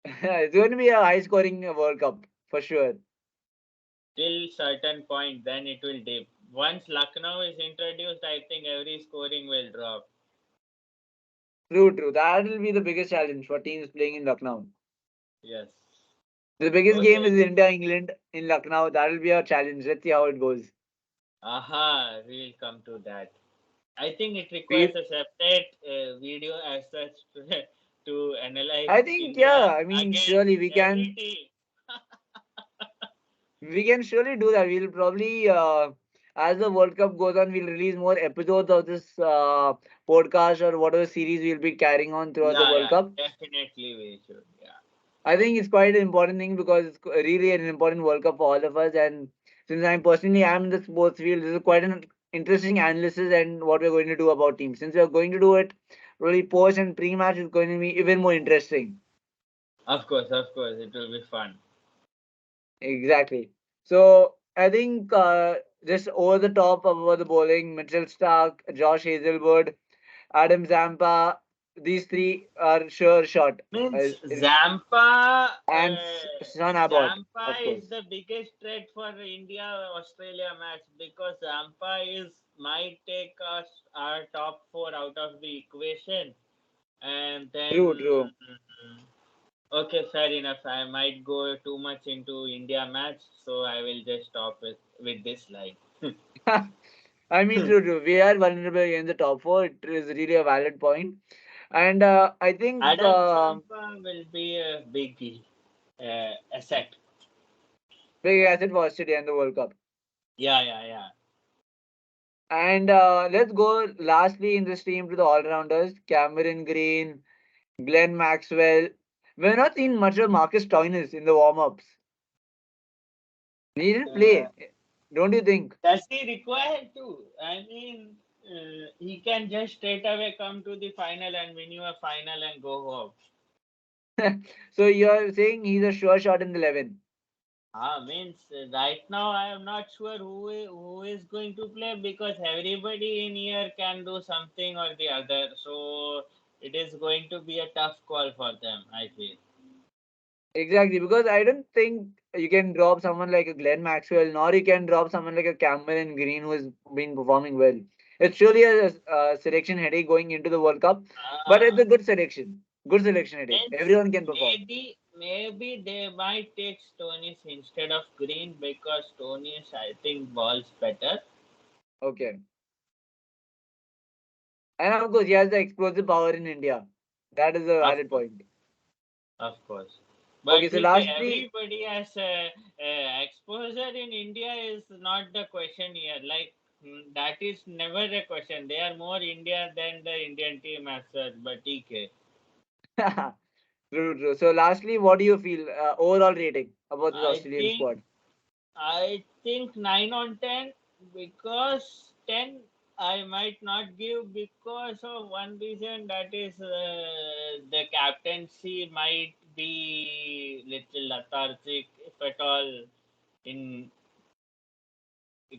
It's going to be a high scoring World Cup for sure. Till certain point, then it will dip. Once Lucknow is introduced, I think every scoring will drop. True, true. That will be the biggest challenge for teams playing in Lucknow. Yes. The biggest game Okay. is India England in Lucknow. That will be a challenge. Let's see how it goes. Aha, we will come to that. I think it Do you, requires a separate video as such to analyze I think, India yeah. I mean, against surely every team. we can surely do that. We'll probably, as the World Cup goes on, we'll release more episodes of this podcast or whatever series we'll be carrying on throughout the Yeah, World yeah, Cup. definitely we should. Yeah. I think it's quite an important thing because it's really an important World Cup for all of us. And since I'm personally am in the sports field, this is quite an interesting analysis and what we're going to do about teams. Since we're going to do it really post and pre-match is going to be even more interesting. Of course, it will be fun. Exactly. So I think just over the top about the bowling, Mitchell Stark, Josh Hazelwood, Adam Zampa, these three are sure shot. Means Zampa, And Sean Abbott, Zampa of is course. the biggest threat for India Australia match because Zampa is might take us our top four out of the equation, and True, then true. okay, fair enough. I might go too much into India match, so I will just stop with this line. I mean, true, true. We are vulnerable in the top four. It is really a valid point. And I think Adam Zampa will be a big asset. big asset for Australia in the World Cup. Yeah, yeah, yeah. And let's go lastly in this team to the all-rounders. Cameron Green, Glenn Maxwell. We're not seeing much of Marcus Stoinis in the warm-ups. He didn't Uh, play, don't you think? does he require to? I mean, he can just straight away come to the final and win you a final and go home. So you're saying he's a sure shot in the 11. Means right now I am not sure who is going to play because everybody in here can do something or the other. So it is going to be a tough call for them, I feel. Exactly, because I don't think you can drop someone like a Glenn Maxwell, nor you can drop someone like a Cameron Green who has been performing well. It's surely a selection headache going into the World Cup, but it's Uh, a good selection. Good selection headache. Means Everyone can perform. maybe they might take Stoneys instead of Green because Stoneys I think balls better. Okay. And of course, he has the explosive power in India. That is a Of valid course, point. of course. Okay, But so TK, lastly, everybody has exposure in India is not the question here. Like that is never a question. They are more India than the Indian team as such. But TK, true, true. So lastly, what do you feel overall rating about this I Australian think squad? I think 9 on 10 because 10 I might not give because of one reason that is the captaincy might be little lethargic if at all in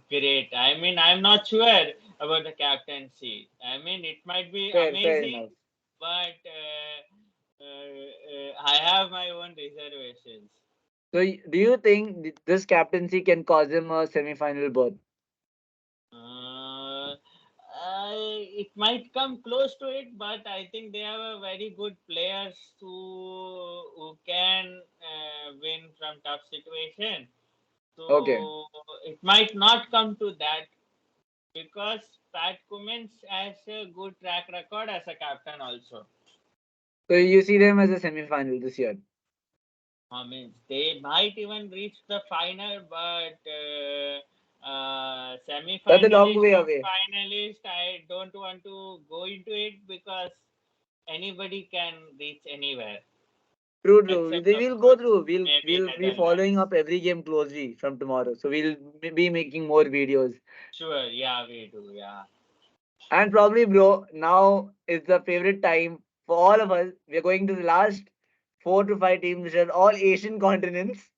great. I mean I'm not sure about the captaincy. I mean it might be Fair amazing, enough. but I have my own reservations. So, do you think this captaincy can cause him a semi-final berth? Uh, it might come close to it, but I think they have a very good players who can win from tough situation. Okay. So it might not come to that because Pat Cummins has a good track record as a captain also. So you see them as a semi-final this year. I mean, they might even reach the final, but That's a long semi-finalist way or away. finalist, I don't want to go into it because anybody can reach anywhere True, true. except They of will go course through. maybe We'll be following Netherlands. up every game closely from tomorrow. So we'll be making more videos. Sure, yeah, we do, yeah. And probably, bro, now is the favorite time for all of us. We're going to the last 4 to 5 teams, which are all Asian continents.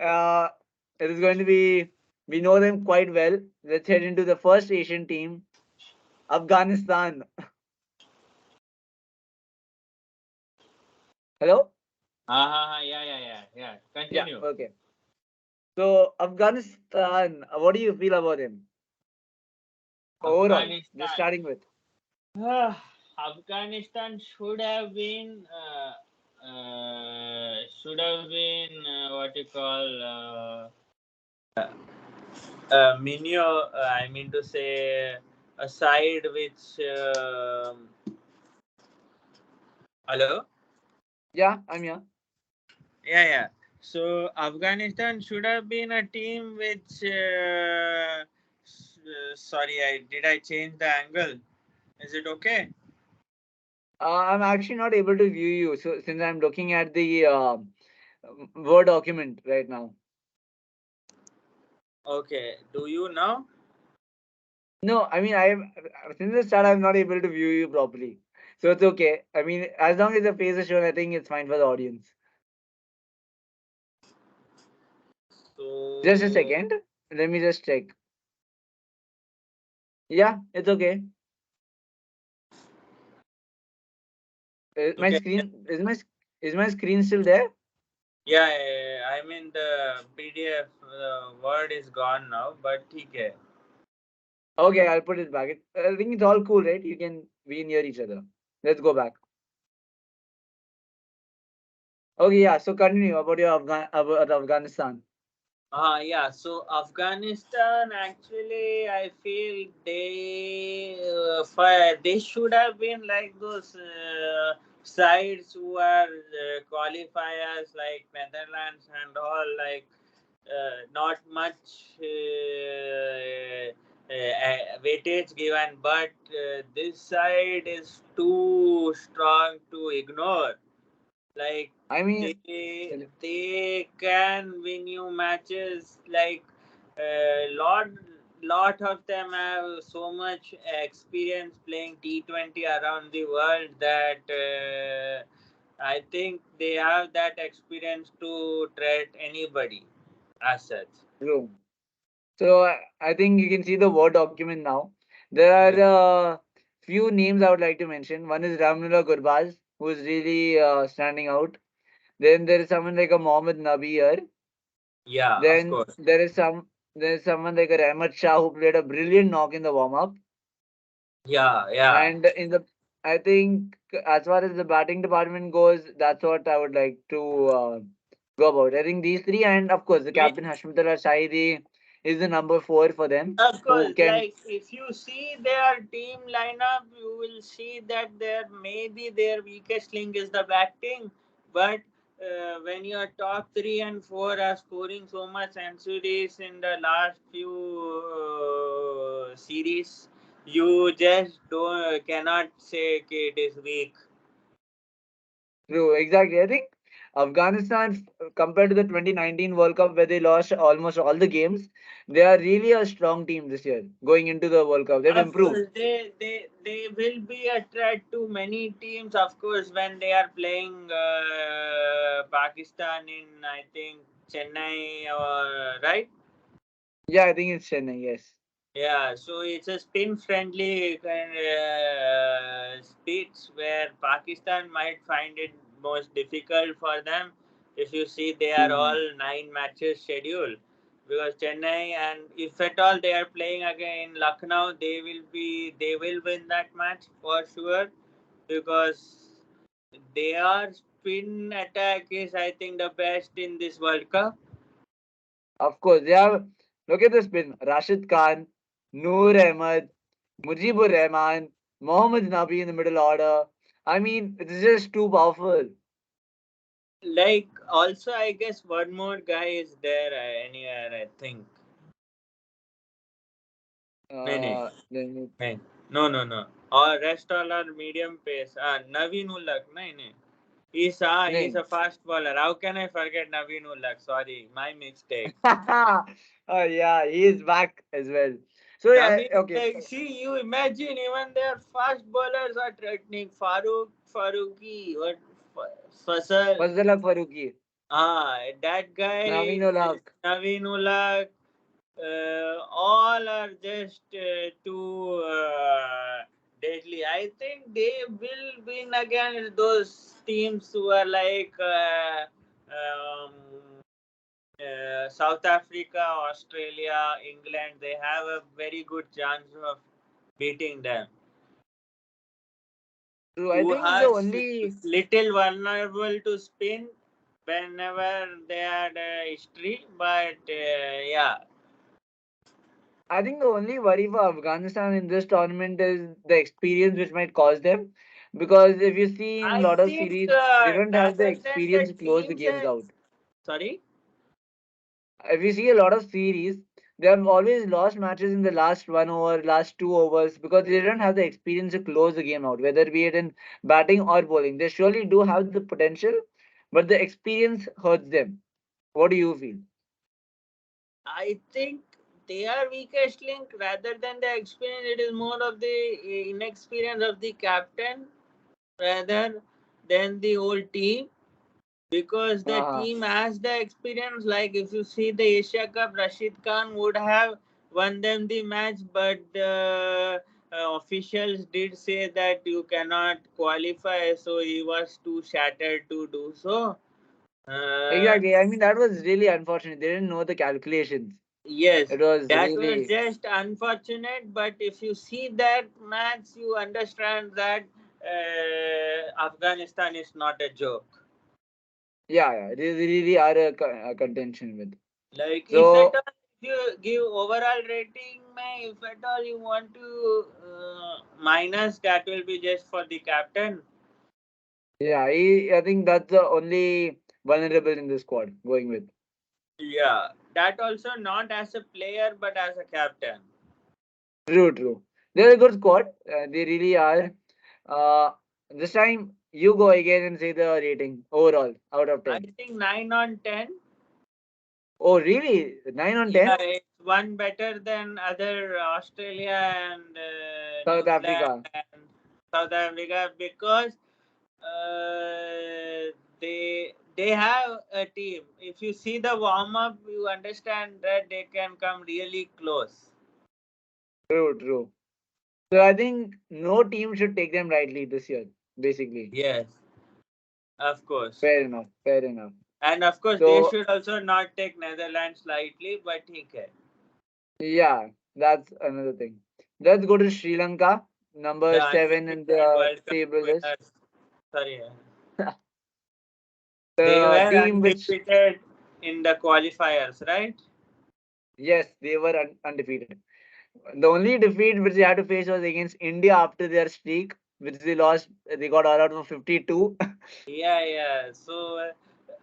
Uh, it is going to be. We know them quite well. Let's head into the first Asian team, Afghanistan. Hello. Yeah. Yeah, Continue. okay. So Afghanistan, what do you feel about him overall? Just Afghanistan. starting with. Afghanistan should have been what you call Minio. I mean to say a side which. Hello. Yeah, I'm here. Yeah. So Afghanistan should have been a team which. Sorry, I change the angle? Is it okay? I'm actually not able to view you, so since I'm looking at the Word document right now. Okay. Do you now? No, I mean I'm since the start I'm not able to view you properly. So it's okay. I mean, as long as the face is shown, I think it's fine for the audience. Just a So second. Let me just check. Yeah, it's okay. My okay. screen is my screen still there? Yeah. I mean the PDF word is gone now, but okay. Okay, I'll put it back. I think it's all cool, right? You can be near each other. Let's go back. Okay, yeah. So continue about your about Afghanistan. Yeah. So Afghanistan, actually, I feel they should have been like those sides who are qualifiers like Netherlands and all, like not much weightage given, but this side is too strong to ignore. Like I mean, they can win you matches. Like lot of them have so much experience playing T20 around the world that I think they have that experience to tread anybody as such. true. So I think you can see the Word document now. There Yeah. are few names I would like to mention. One is Ramnullah Gurbaz, who is really standing out. Then there is someone like a Mohammad Nabi here. Yeah, of Then course. there is someone like a Rahmat Shah who played a brilliant knock in the warm up. Yeah. And in the I think as far as the batting department goes, that's what I would like to go about. I think these three, and of course the Main, captain Hashmatullah Shahidi is the number four for them, of who course, can. like if you see their team lineup, you will see that their weakest link is the batting. But when your top three and four are scoring so much centuries in the last few series, you just don't cannot say okay, it is weak. True, exactly. I think Afghanistan, compared to the 2019 World Cup where they lost almost all the games, they are really a strong team this year going into the World Cup. They've Of improved. course, they will be a threat to many teams. Of course, when they are playing Pakistan in, I think, Chennai or right. Yeah, I think it's Chennai. Yes. Yeah, so it's a spin friendly kind speeds where Pakistan might find it most difficult for them. If you see, they are Mhm. all 9 matches scheduled because Chennai, and if at all they are playing again in Lucknow, they will win that match for sure because their spin attack is, I think, the best in this World Cup. Of course, they have. Look at the spin. Rashid Khan, Noor Ahmed, Mujibur Rahman, Mohammad Nabi in the middle order. I mean, it's just too powerful. Like also, I guess one more guy is there anywhere. I think. नहीं Then नहीं no और rest all are medium pace Naveen Ulak नहीं he's no. a fast bowler. How can I forget Naveen Ulak? Sorry, my mistake. Oh yeah, he is back as well. So yeah, Naveen okay. Ulak, see, you imagine even their fast bowlers are threatening Farooqi, what Fasal. Fazlullah Farooqi, That guy, Naveen Ulak. Naveen Ulak, all are just too deadly. I think they will win against those teams who are like South Africa, Australia, England, they have a very good chance of beating them. So I Who think the are only little vulnerable to spin whenever they had a history, but yeah, I think the only worry for Afghanistan in this tournament is the experience which might cause them. Because if you see in a I lot of think series, they don't have the rather than the experience to close the teams games and out. sorry. If you see a lot of series, they have always lost matches in the last 1 over, last 2 overs, because they don't have the experience to close the game out, whether be it in batting or bowling. They surely do have the potential, but the experience hurts them. What do you feel? I think they are weakest link rather than the experience. It is more of the inexperience of the captain rather than the whole team, because the Uh-huh. team has the experience. Like if you see the Asia Cup, Rashid Khan would have won them the match, but the officials did say that you cannot qualify, so he was too shattered to do so. Uh, Exactly. I mean, that was really unfortunate. They didn't know the calculations. Yes, It was that was really, just unfortunate. But if you see that match, you understand that Afghanistan is not a joke. yeah, yeah. They really are a contention with. Like, if at So, all you give overall rating, if at all you want to minus, that will be just for the captain. yeah, I think that's the only vulnerable in the squad going with. Yeah, that also not as a player but as a captain. True, true. They're a good squad. They really are. This time, you go again and say the rating overall out of I 10. think 9 on 10. Oh, really? 9 on Yeah, 10? it's one better than other Australia and South New Zealand Africa. and South Africa, because they have a team. If you see the warm up, you understand that they can come really close. True, true. So I think no team should take them lightly this year, basically. Yes, of course, Fair enough. Fair enough. and of course they So should also not take Netherlands lightly, but he can. yeah, that's another thing. Let's go to Sri Lanka, The number 7 in undefeated the World Cup table list. winners. Sorry, they The were team which, undefeated in the qualifiers, right? yes, they were undefeated. The only defeat which they had to face was against India after their streak, which they lost. They got all out for 52. Yeah, yeah. So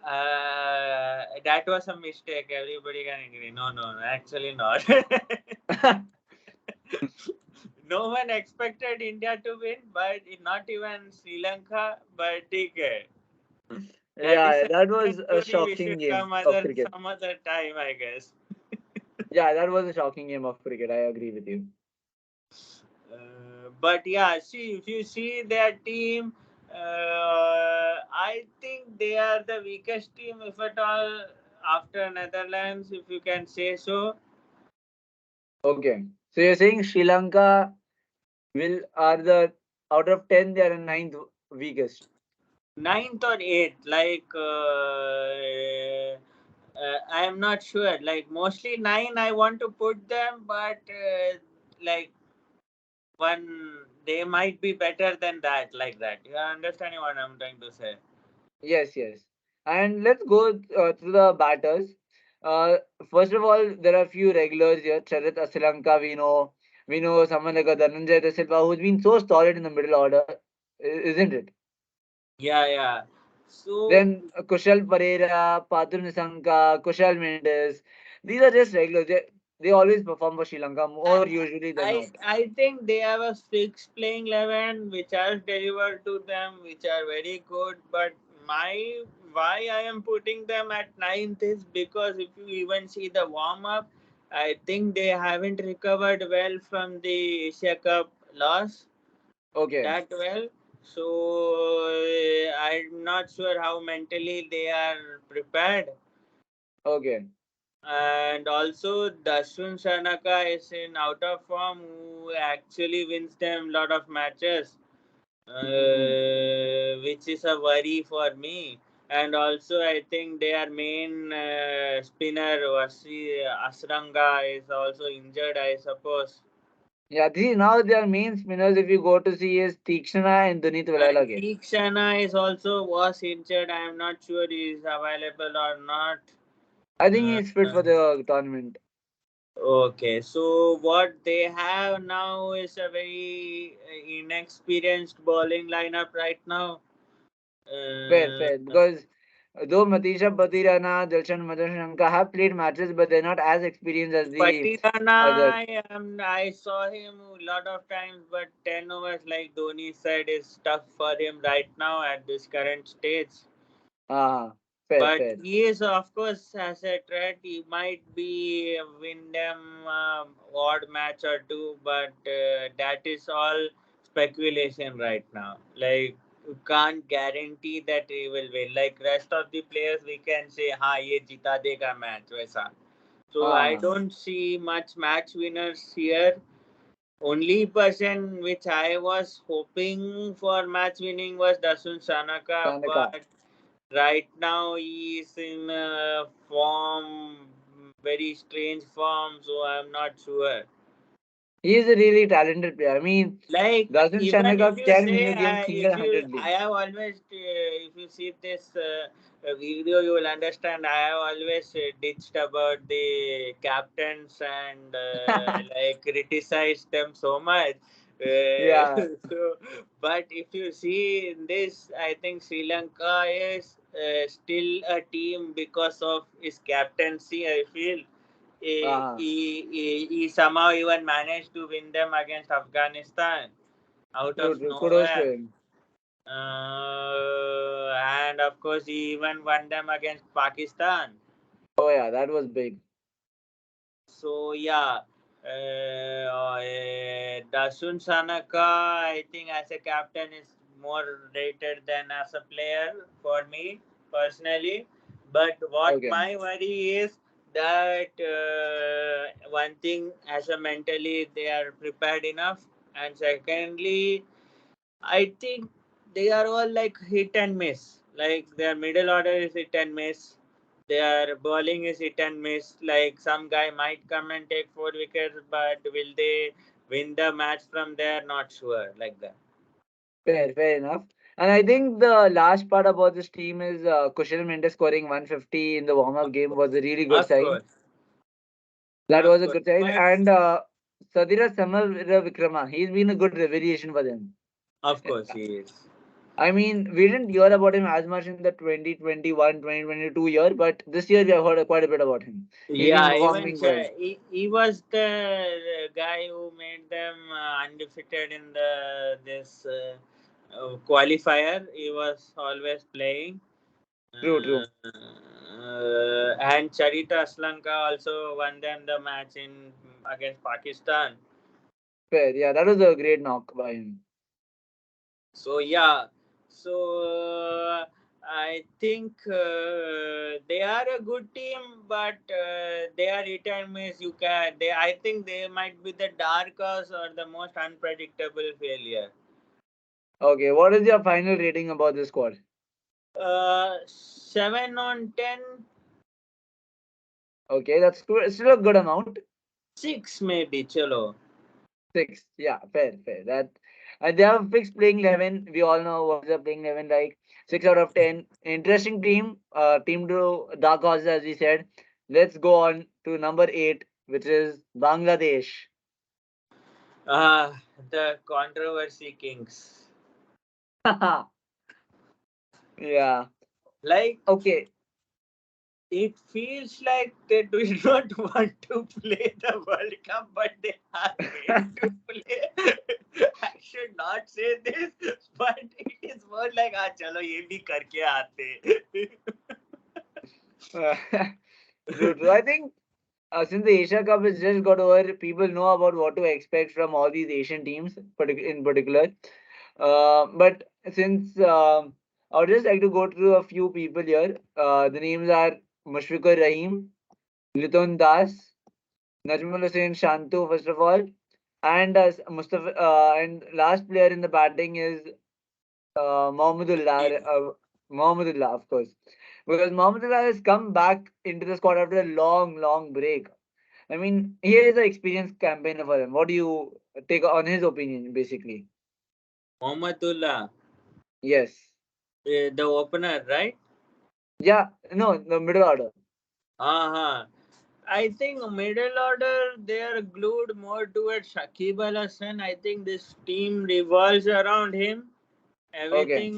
that was a mistake. Everybody can agree. No, no, actually not. No one expected India to win, but not even Sri Lanka. But okay. That is Yeah, a that different was a story. We shocking should game come of other cricket. some other time, I guess. Yeah, that was a shocking game of cricket. I agree with you. But yeah, see, if you see their team, I think they are the weakest team, if at all, after Netherlands, if you can say so. Okay. So you're saying Sri Lanka will are the out of 10 they are the ninth weakest. Ninth or eighth, like I am not sure. Like mostly nine, I want to put them, but like one, they might be better than that, like that. You are understanding what I'm trying to say? Yes, yes. And let's go through the batters. Uh, First of all, there are a few regulars here. Charit Asalanka, we know someone like a Dhananjay De Silva who's been so solid in the middle order, isn't it? Yeah, yeah. So Then Kushal Pereira, Pathum Nisanka, Kushal Mendes. These are just regulars. They always perform for Sri Lanka I, more usually than I not. I think they have a fixed playing 11 which are delivered to them, which are very good. But my why I am putting them at ninth is because if you even see the warm up, I think they haven't recovered well from the Asia Cup loss Okay, that well. So I'm not sure how mentally they are prepared. okay. And also Dashun Shanaka is in out of form, who actually wins them lot of matches. which is a worry for me. And also, I think their main spinner Vasi Asranga is also injured, I suppose. Yeah, these now their main spinners, if you go to see, is Tikshana and Dunit And Vilalage. Tikshana is also was injured. I am not sure he is available or not. I think Uh, he's fit for the tournament. okay, so what they have now is a very inexperienced bowling lineup right now. Fair, Uh, fair. Because though Matisha Patirana, Dilshan Madhushanka have played matches, but they're not as experienced as the Patirana, others. I saw him a lot of times, but 10 overs, like Dhoni said, is tough for him right now at this current stage. Ah, fair, But fair. he is, of course, as a threat. He might be win them odd match or two, but that is all speculation right now. Like you can't guarantee that he will win. Like rest of the players, we can say, "Ha, ye jita dega match," वैसा. So I Ah, don't see much match winners here. Only person which I was hoping for match winning was Dasun Sanaka, Tanaka. but right now he is in form, very strange form, so I'm not sure. He is a really talented player. I mean, Like Dasun even if Shanaka you can win say you game if you I single-handedly. have always if you see this video you will understand I have always ditched about the captains and like criticized them so much. Yeah, So but if you see in this I think Sri Lanka is still a team because of his captaincy. I feel ah, he somehow even managed to win them against Afghanistan out true, of true. Kudos to nowhere. him. And of course, he even won them against Pakistan. Oh yeah, that was big. So, yeah, Dasun Sanaka, I think as a captain, is more rated than as a player for me personally. But what Okay. my worry is that one thing, as a mentally, they are prepared enough, and secondly, I think they are all like hit and miss. Like their middle order is hit and miss. Their bowling is hit and miss. Like some guy might come and take 4 wickets, but will they win the match from there? Not sure. Like that. Fair, fair enough. And I think the last part about this team is Kushal Mendes scoring 150 in the warm-up game was a really good Of sign. course, That of was a course. good sign. But And Sadira Samar Vikrama, he's been a good revelation for them. of course he is. I mean, we didn't hear about him as much in the 2021, 2022 year, but this year we have heard quite a bit about him. He's been Yeah, even performing well. he was the guy who made them undefeated in the this qualifier. He was always playing. True, true. And Charita Aslanka also won them the match in against Pakistan. Fair. Yeah, that was a great knock by him. So yeah, so I think they are a good team, but they are hit and miss. You can they I think they might be the dark horse or the most unpredictable failure. Okay, what is your final rating about this squad? 7 on 10, Okay, that's still a good amount. 6 maybe. Chalo. Six. Yeah, fair, fair. That they have a fixed playing 11. We all know what is a playing 11 like. 6 out of 10. Interesting team. Team to dark horses, as we said. Let's go on to number 8, which is Bangladesh. The controversy kings. Yeah. Like Okay. it feels like they do not want to play the World Cup, but they are made to play. I should not say this, but it is more like, ah, chalo, ye bhi karke aate. True, true. I think since the Asia Cup has just got over, people know about what to expect from all these Asian teams, in particular. But since I would just like to go through a few people here. The names are Mushfiqur Rahim, Liton Das, Najmul Hussain Shantu, first of all, and Mustafa. And last player in the batting is Mohammedullah, Mohammedullah, of course, because Mohammedullah has come back into the squad after a long, long break. I mean, he is an experienced campaigner for him. What do you take on his opinion, basically? Mohammadullah, Yes. the opener, right? Yeah, no, the middle order. Uh-huh. I think middle order they are glued more towards Shakib Al Hasan. I think this team revolves around him. Okay.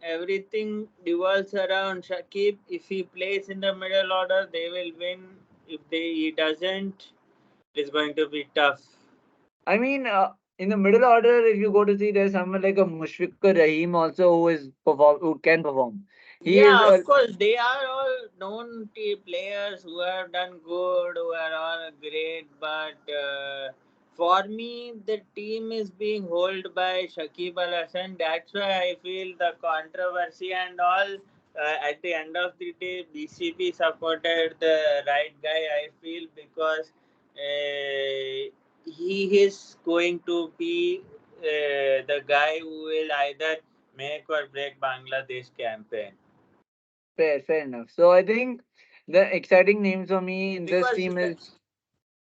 Everything revolves around Shakib. If he plays in the middle order, they will win. If he doesn't, it's going to be tough. I mean, in the middle order, if you go to see, there's someone like a Mushfiqur Rahim also who can perform. He is Yeah, of course, they are all known players who have done good, who are all great. But for me, the team is being held by Shakib Al Hasan. That's why I feel the controversy and all. At the end of the day, BCP supported the right guy. I feel because he is going to be the guy who will either make or break Bangladesh campaign. fair enough. So I think the exciting names for me in this Because team is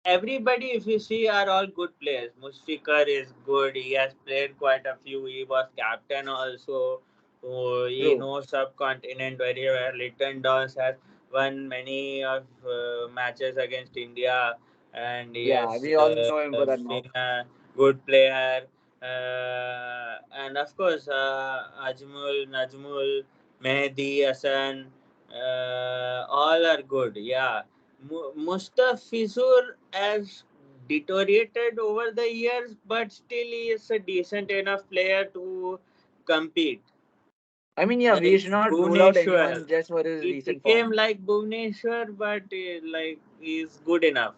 everybody, if you see, are all good players. Musfikar is good. He has played quite a few. He was captain also. So he true. knows subcontinent very well. Litton Dawes has won many of matches against India, and he Yeah, has we all know him for that been now. a good player. And of course, Najmul, Mehdi, Hassan, all are good. Yeah, Mustafizur has deteriorated over the years, but still he is a decent enough player to compete. I mean, yeah, we Like should not rule out Bhuvneshwar, anyone just for his he recent became form. like Bhuvneshwar, but like he's good enough.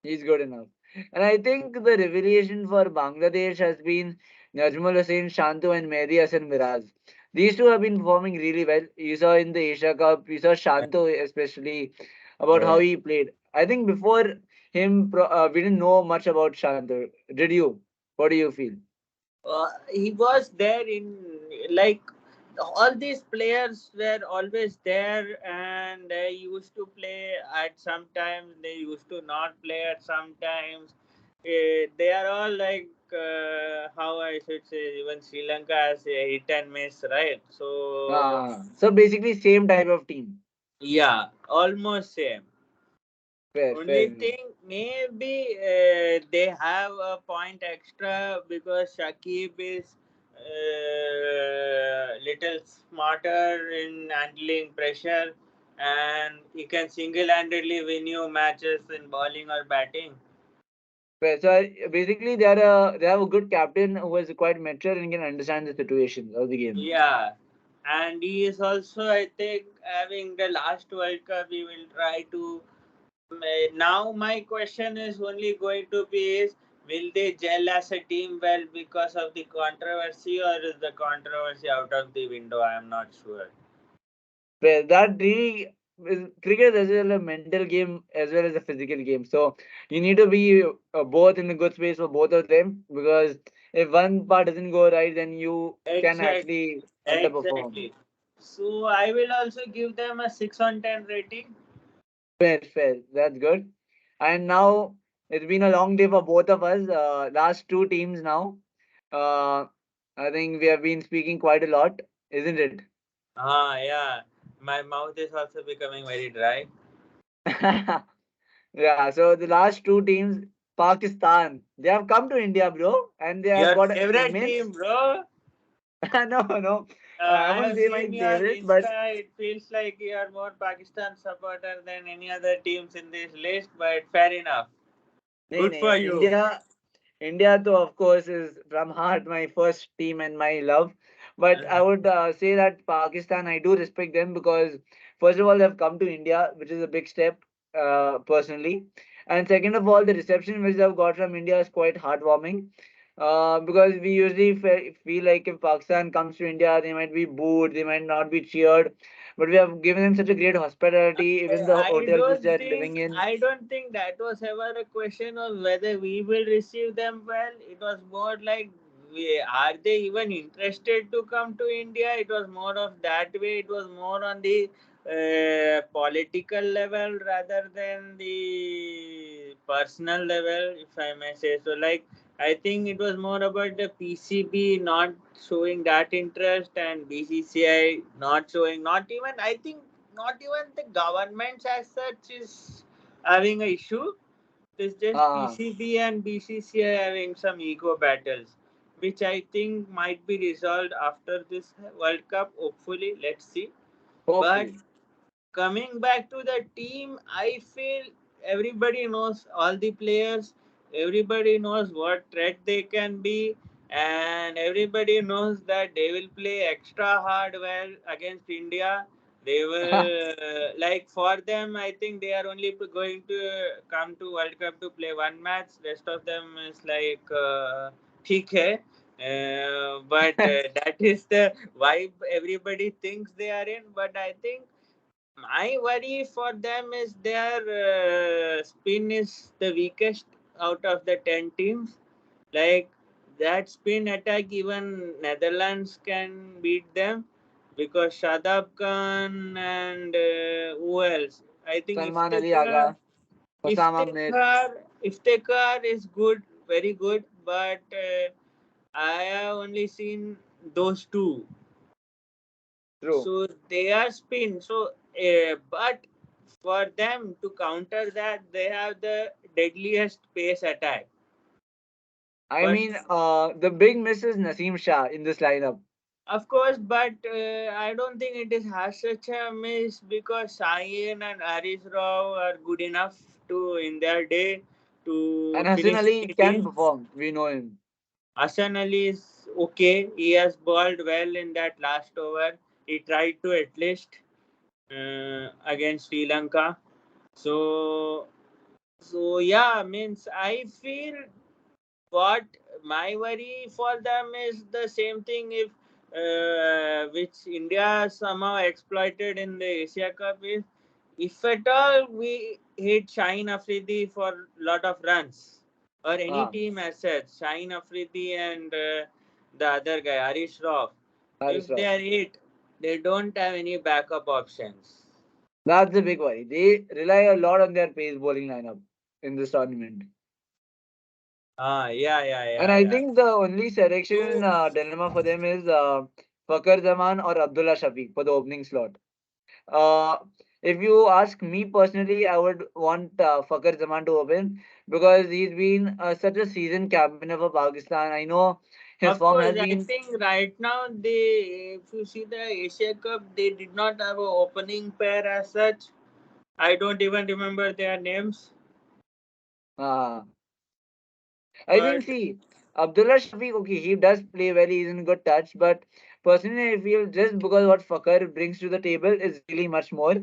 He's good enough. And I think the revelation for Bangladesh has been Najmul Hussain, Shantu, and Mehdi Hassan Miraz. These two have been performing really well. You saw in the Asia Cup, you saw Shantu especially about how Yeah. he played. I think before him, we didn't know much about Shantu. Did you? What do you feel? He was there in like all these players were always there, and they used to play at sometimes, they used to not play at sometimes. They are all like how I should say, even Sri Lanka has a hit and miss, right? So So basically, same type of team. yeah, almost same. Fair Only enough. thing, maybe they have a point extra because Shakib is little smarter in handling pressure, and he can single-handedly win you matches in bowling or batting. So basically, they have a good captain who is quite mature and can understand the situations of the game. Yeah, and he is also, I think, having the last World Cup. He will try to. Now my question is only going to be is, will they gel as a team well because of the controversy, or is the controversy out of the window? I am not sure. Well, that really is cricket is as well a mental game as well as a physical game. So you need to be both in a good space for both of them because if one part doesn't go right, then you can Exactly. actually underperform. Exactly. So I will also give them a 6 on 10 rating. Fair. That's good. And now it's been a long day for both of us. Last two teams now. Uh, I think we have been speaking quite a lot, isn't it? Ah, yeah. My mouth is also becoming very dry. Yeah, so the last two teams, Pakistan, they have come to India, bro, and they have Your got favorite immense. team, bro? No, I I won't have say my seen your favorite, but Insta. It feels like you are more Pakistan supporter than any other teams in this list, but fair enough. Good no, for you. India, though, of course, is from heart my first team and my love. But I would say that Pakistan, I do respect them because, first of all, they've come to India, which is a big step, personally. And second of all, the reception which they've got from India is quite heartwarming. Because we usually feel like if Pakistan comes to India, they might be booed, they might not be cheered. But we have given them such a great hospitality, even the hotels which they're living in. I don't think that was ever a question of whether we will receive them well. It was more like are they even interested to come to India? It was more of that way. It was more on the political level rather than the personal level, if I may say so. Like, I think it was more about the PCB not showing that interest and BCCI not showing, not even, I think, not even the government as such is having a issue. It's just Uh, PCB and BCCI having some ego battles, which I think might be resolved after this World Cup. Hopefully, let's see. But Hopefully. coming back to the team, I feel everybody knows all the players, everybody knows what threat they can be, and everybody knows that they will play extra hard well against India. They will, like for them, I think they are only going to come to World Cup to play one match. Rest of them is like, ठीक है. But that is the vibe everybody thinks they are in. But I think my worry for them is their spin is the weakest out of the 10 teams. Like that spin attack, even Netherlands can beat them because Shadab Khan and who else? I think Salman Ali Agha, Osama Mir. Iftekhar is good, very good, but I have only seen those two, True. so they are spin. So, but for them to counter that, they have the deadliest pace attack. I But mean, the big miss is Naseem Shah in this lineup. of course, but I don't think it is has such a miss because Sahin and Harish Rao are good enough to in their day And to Hassan finish Ali the can team. perform. We know him. Hassan Ali is okay. He has bowled well in that last over. He tried to at least against Sri Lanka. So yeah, means I feel what my worry for them is the same thing if which India somehow exploited in the Asia Cup is if at all we hit Shaheen Afridi for lot of runs or any Ah, team as such, Shaheen Afridi and the other guy Harish Rauf, Haris if they Rauf. are hit, they don't have any backup options. That's the big worry. They rely a lot on their pace bowling lineup in this tournament. Yeah, yeah, And yeah, I yeah. think the only selection So dilemma for them is Fakhar Zaman or Abdullah Shafiq for the opening slot. Uh, if you ask me personally, I would want Fakhar Zaman to open because he's been such a seasoned captain for Pakistan. I know his of form course, has I been. think right now if you see the Asia Cup, they did not have an opening pair as such. I don't even remember their names, Uh, I but think, see, Abdullah Shafiq, okay, he does play well, he's in good touch, but personally, I feel just because what Fakhar brings to the table is really much more.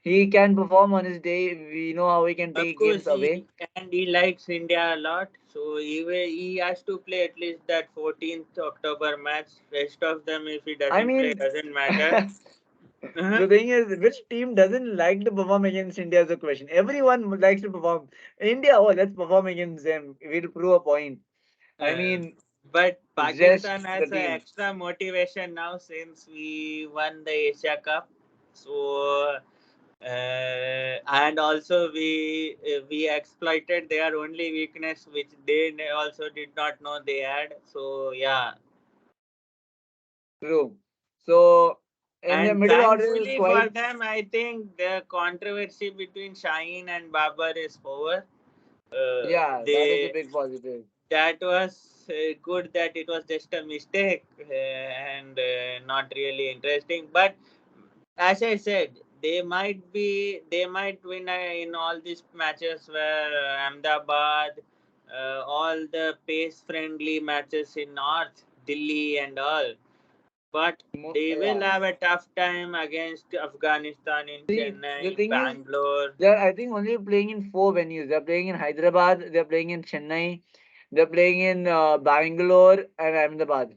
He can perform on his day. We know how he can of take course games away. he likes India a lot, so he has to play at least that 14th October match. Rest of them, if he I doesn't play, mean, doesn't matter. the thing is, which team doesn't like to perform against India is a question. Everyone likes to perform. India, oh, let's perform against them. We'll prove a point. I Uh, mean, but it's just Pakistan the has a team. extra motivation now since we won the Asia Cup. So and also we exploited their only weakness, which they also did not know they had. So yeah, True. So, in the and middle order is thankfully quite. for them, I think the controversy between Shaheen and Babar is over. Yeah, that is a They big positive. that was good that it was just a mistake and not really interesting. But as I said, they might win in all these matches where Ahmedabad, all the pace friendly matches in North Delhi and all. But they will Yeah. have a tough time against Afghanistan in See, the Chennai, thing is, Bangalore. they're I think only playing in four venues. They're playing in Hyderabad, they're playing in Chennai, they're playing in Bangalore and Ahmedabad.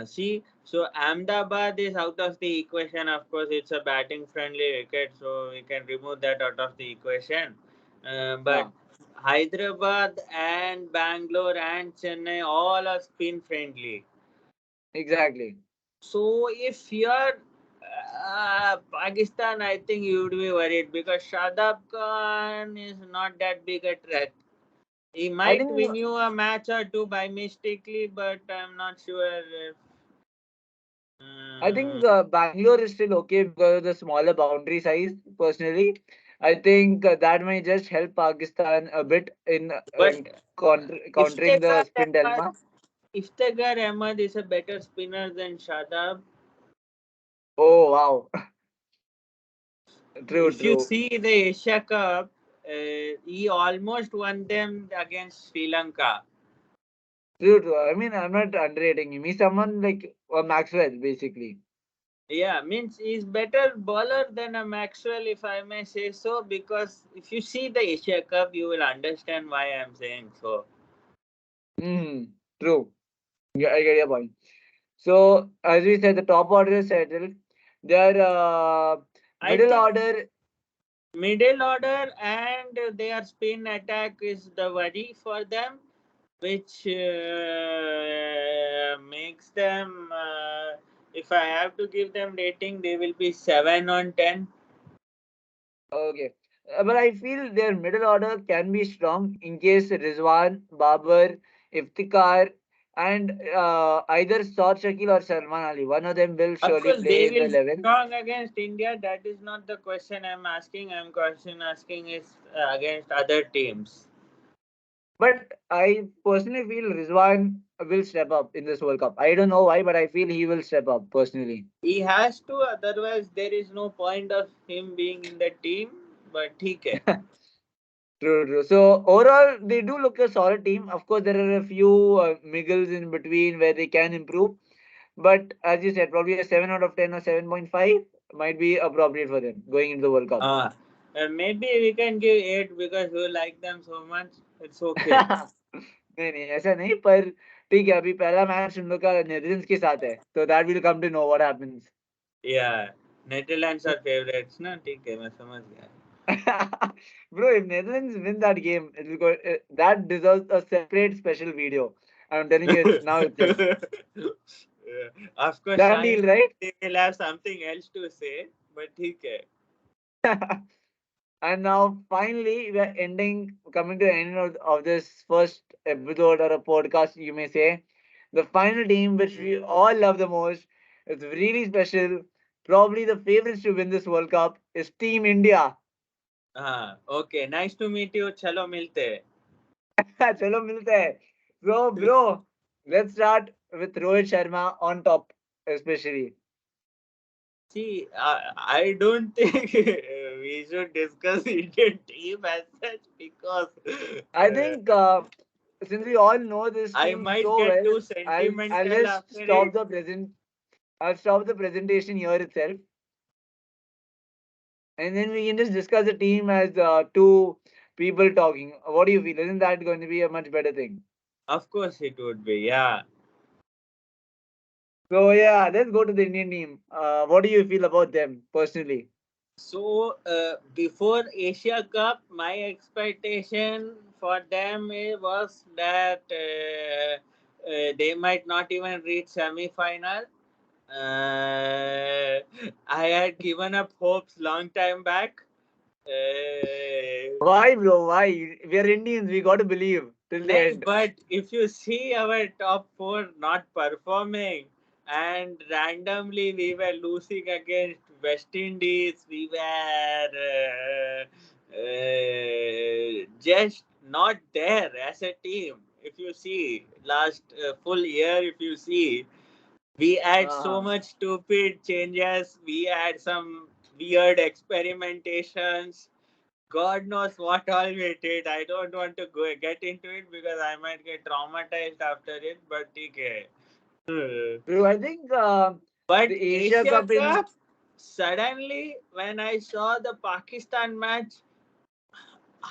See, so Ahmedabad is out of the equation. Of course, it's a batting friendly wicket, so we can remove that out of the equation. But Ah. Hyderabad and Bangalore and Chennai all are spin friendly. Exactly. So if you're Pakistan, I think you would be worried because Shadab Khan is not that big a threat. He I might think win you a match or two by mistakenly, but I'm not sure if. I Mm, think Bangalore is still okay because of the smaller boundary size. Personally, I think that may just help Pakistan a bit but in countering the Iftekhar spin Ahmad, dilemma. Iftekhar Ahmad is a better spinner than Shadab. Oh wow, true, If you true, see the Asia Cup, he almost won them against Sri Lanka. true, true. I mean, I'm not underrating him. He's someone like Maxwell, basically. Yeah, means he's better bowler than a Maxwell, if I may say so. Because if you see the Asia Cup, you will understand why I'm saying so. Hmm. True. Yeah, I get your point. So, as we said, the top order is settled. Their I middle think order. middle order and their spin attack is the worry for them, which makes them. If I have to give them rating, they will be 7 on 10. Okay. But I feel their middle order can be strong in case Rizwan, Babar, Iftikhar, and either Saad Shakil or Salman Ali. One of them will Of surely course, they play in the will 11. strong against India. That is not the question I'm asking. I'm question asking is against other teams. But I personally feel Rizwan will step up in this World Cup. I don't know why, but I feel he will step up personally. He has to, otherwise there is no point of him being in the team. But okay. True, true. So overall, they do look a solid team. Of course, there are a few miggles in between where they can improve. But as you said, probably a 7 out of 10 or 7.5 might be appropriate for them going into the World Cup. Maybe we can give 8 because we like them so much. It's okay. नहीं नहीं ऐसा नहीं पर ठीक है अभी पहला match उन लोग का नेदरलैंड्स के साथ है तो that will come to know what happens Yeah, Netherlands are favorites, ना ठीक है मैं समझ गया. bro if Netherlands win that game it will go, that deserves a separate special video I'm telling you it now itself Yeah. Of course, done Shaheen deal right will have something else to say, but ठीक है. and now finally we are ending coming to the end of this first episode or a podcast you may say the final team which we all love the most it's really special probably the favorites to win this World Cup is Team India. हाँ, okay. Nice to meet you. चलो मिलते हैं. चलो मिलते हैं so bro let's start with Rohit Sharma on top especially. See, I don't think we should discuss Indian team as such because I think since we all know this I team might so get well, too I'll sentimental just after it. I'll stop the presentation here itself, and then we can just discuss the team as two people talking. What do you feel? Isn't that going to be a much better thing? Of course, it would be. Yeah. So yeah, let's go to the Indian team. What do you feel about them personally? So, before Asia Cup, my expectation for them was that they might not even reach semi-final. I had given up hopes long time back. Why, bro? Why? We are Indians. We got to believe till the Nahi, end. but if you see our top four not performing and randomly we were losing against West Indies, we were just not there as a team. If you see last full year, if you see, we had so Uh-huh. much stupid changes. We had some weird experimentations. God knows what all we did. I don't want to go get into it because I might get traumatized after it. But okay. Bro, I think But the Asia Asia Cup in Cup, suddenly when I saw the Pakistan match,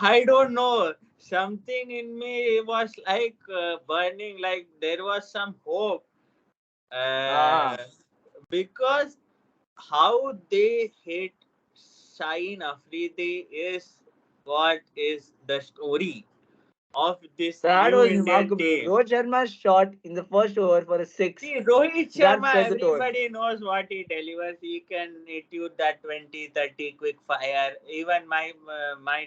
I don't know. Something in me was like burning, like there was some hope. uh, Uh, because how they hit Shaheen Afridi is what is the story. of this That new was Indian remarkable. team. Rohit Sharma shot in the first over for a six. See, Rohit That Sharma, set the tone. everybody knows what he delivers. He can hit you that 20, 30 quick fire. Even might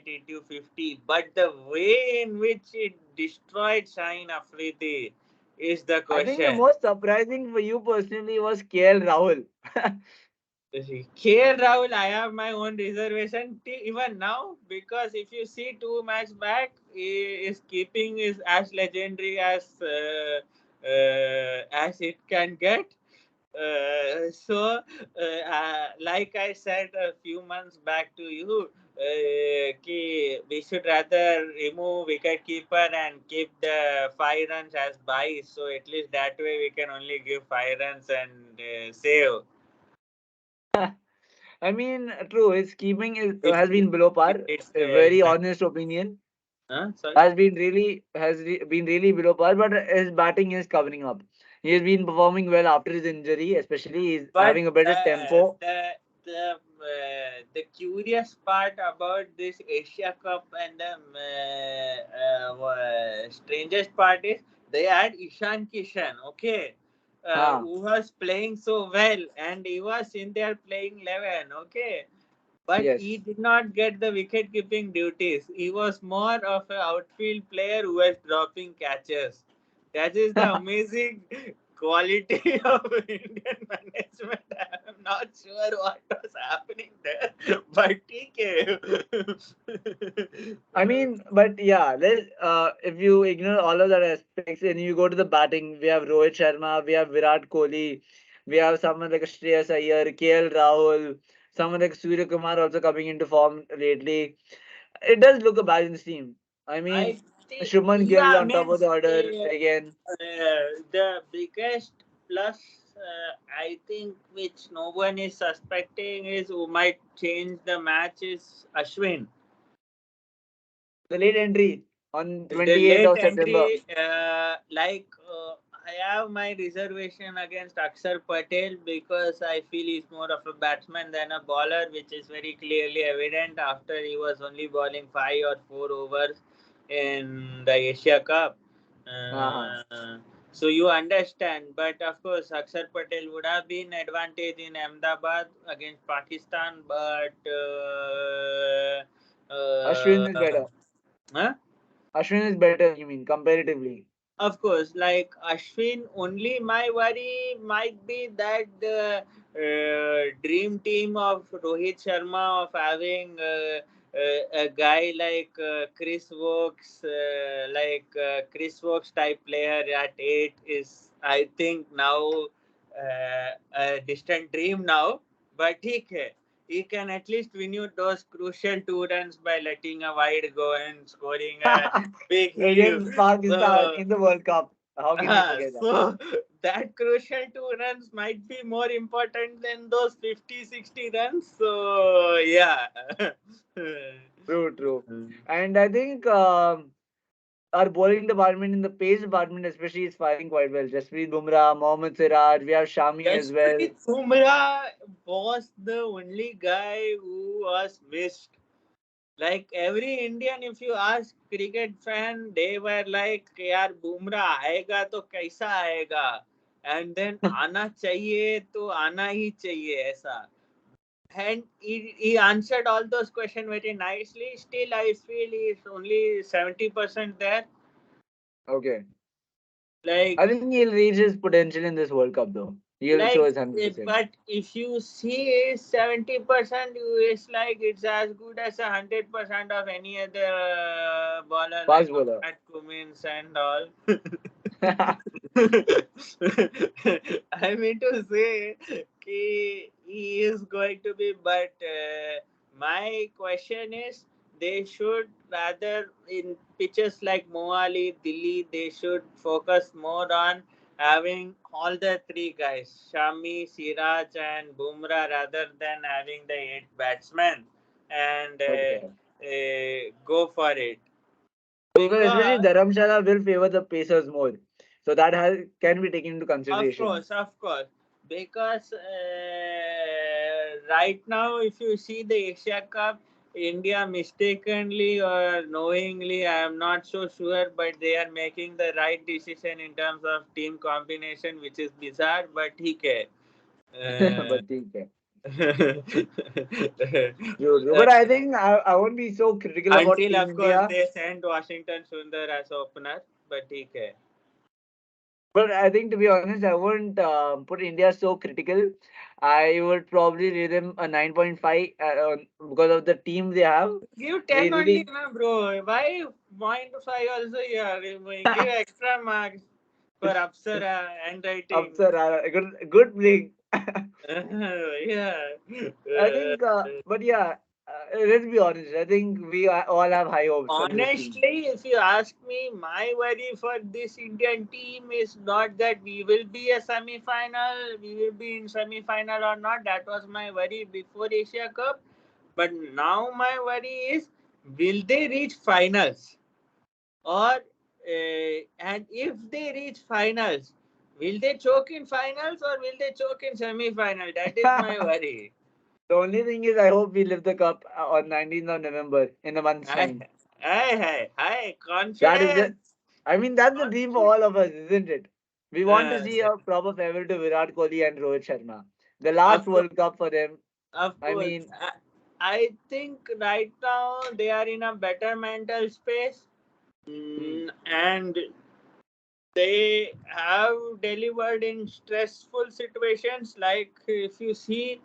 hit you 50. But the way in which it destroyed Shaheen Afridi is the I think the question. most surprising for you personally was KL Rahul. KL Rahul, I have my own reservation even now because if you see 2 matches back, his keeping is as legendary as it can get. Like I said a few months back to you, we should rather remove wicket keeper and keep the 5 runs as buys. So at least that way we can only give 5 runs and save. I mean, true. His keeping If has been below par. if it's A very exact, honest opinion. sorry. Has been really below par, but his batting is covering up. He has been performing well after his injury, especially he's But having a better tempo. the curious part about this Asia Cup and the strangest part is they had Ishan Kishan, okay, Huh. who was playing so well, and he was in their playing 11, okay, but he Yes. did not get the wicket keeping duties. He was more of an outfield player who was dropping catches. That is the amazing quality of Indian management. I am not sure what was happening there, but okay. I mean, but yeah, if you ignore all of that aspects and you go to the batting, we have Rohit Sharma, we have Virat Kohli, we have someone like Shreyas Iyer, KL Rahul, someone like Surya Kumar also coming into form lately. It does look a balanced team. I I mean, think, Shubman Gill yeah, on top of means the order again. the biggest plus, I think, which no one is suspecting is who might change the match is Ashwin. The late entry on The 28th late of September. entry, I have my reservation against Akshar Patel because I feel he's more of a batsman than a bowler, which is very clearly evident after he was only bowling 5 or 4 overs in the Asia Cup. Uh-huh. So you understand, but of course, Akshar Patel would have been advantage in Ahmedabad against Pakistan, but Ashwin is better. huh? Ashwin is better, you mean, comparatively. Of course, like Ashwin, only my worry might be that the dream team of Rohit Sharma of having a guy like Chris Wokes, Chris Wokes type player at 8 is, I think, now a distant dream now. But he can at least win you those crucial 2 runs by letting a wide go and scoring a big heave. Against Pakistan So, in the World Cup. How can you forget that? so that crucial 2 runs might be more important than those 50, 60 runs. So, yeah. True, true. And I think our bowling department in the pace department especially is firing quite well. Jasprit Bumrah, Mohammad Siraj, we have Shami as well. Jasprit Bumrah was the only guy who was missed. Like every Indian, if you ask cricket fan, they were like, यार बुमराह आएगा तो कैसा आएगा, and then आना चाहिए तो आना ही चाहिए ऐसा. And he answered all those questions very nicely. Still, I feel he's only 70% there. Okay. Like I think he'll reach his potential in this World Cup though. He'll show his 100%. but if you see 70%, it's like it's as good as 100% of any other bowler like Fast bowler. Pat Cummins and all. I mean to say he is going to be, but my question is they should rather in pitches like Mohali, Delhi, they should focus more on having all the three guys, Shami, Siraj, and Bumrah, rather than having the 8 batsmen and Okay. go for it. Because especially Because Dharamshala will favor the pacers more. So that can be taken into consideration. Of course, because right now, if you see the Asia Cup, India mistakenly or knowingly, I am not so sure, but they are making the right decision in terms of team combination, which is bizarre, but okay. Uh, But ठीक है. True, true. uh, But I think I won't be so critical about until, Team of course, India. they sent Washington Sundar as opener, but okay. But I think, to be honest, I wouldn't put India so critical. I would probably rate them a 9.5 because of the team they have. Give They 10 only, really na, bro. Why 0.5 also here? Give extra marks for Apsara handwriting. upset. Good playing. Yeah. I think, but yeah, let's be honest. I think all have high hopes for this team. Honestly, if you ask me, my worry for this Indian team is not that we will be a semi-final, we will be in semi-final or not. That was my worry before Asia Cup. But now my worry is, will they reach finals? Or and if they reach finals, will they choke in finals or will they choke in semi-final? That is my worry. The only thing is, I hope we lift the cup on 19th of November in a month's Hi, time. hi, That is the, confidence. I mean, that's the dream for Confidence. all of us, isn't it? We want to Uh, see a proper farewell to Virat Kohli and Rohit Sharma. The last of course, World Cup for them. of I course. mean, I think right now they are in a better mental space. hmm. And they have delivered in stressful situations. Like if you see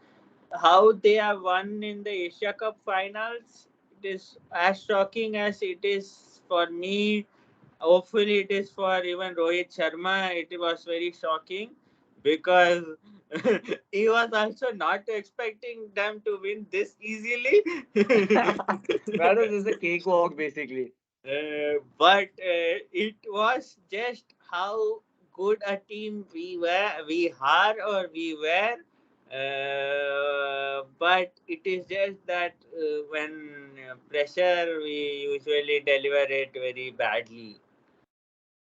how they have won in the Asia Cup finals, it is as shocking as it is for me. Hopefully, it is for even Rohit Sharma. It was very shocking because he was also not expecting them to win this easily. That was just a cakewalk, basically. But it was just how good a team we are, or we were. But it is just that when pressure, we usually deliver it very badly,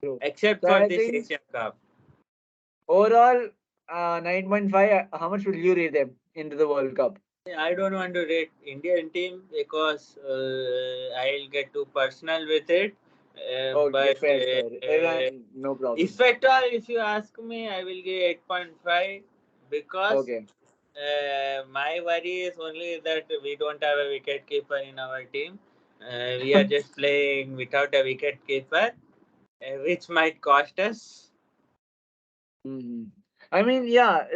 True. except So for I this think Asia Cup. overall, 9.5. How much will you rate them into the World Cup? I don't want to rate Indian team because I'll get too personal with it. Okay, But fair, fair. No problem. if at all, if you ask me, I will give 8.5 because Okay. my worry is only that we don't have a wicket keeper in our team. We are just playing without a wicket keeper, which might cost us. Mhm. I mean, yeah,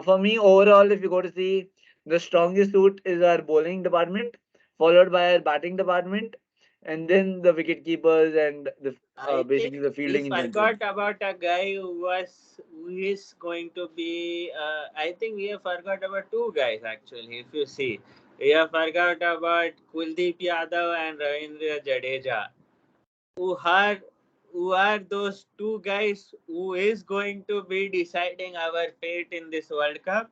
for me, overall, if you go to see, the strongest suit is our bowling department, followed by our batting department, and then the wicket keepers and I basically think the we fielding in general. forgot about a guy who is going to be. I think we have forgot about two guys actually. If you see, we have forgot about Kuldeep Yadav and Ravindra Jadeja, who are who are those two guys who is going to be deciding our fate in this World Cup.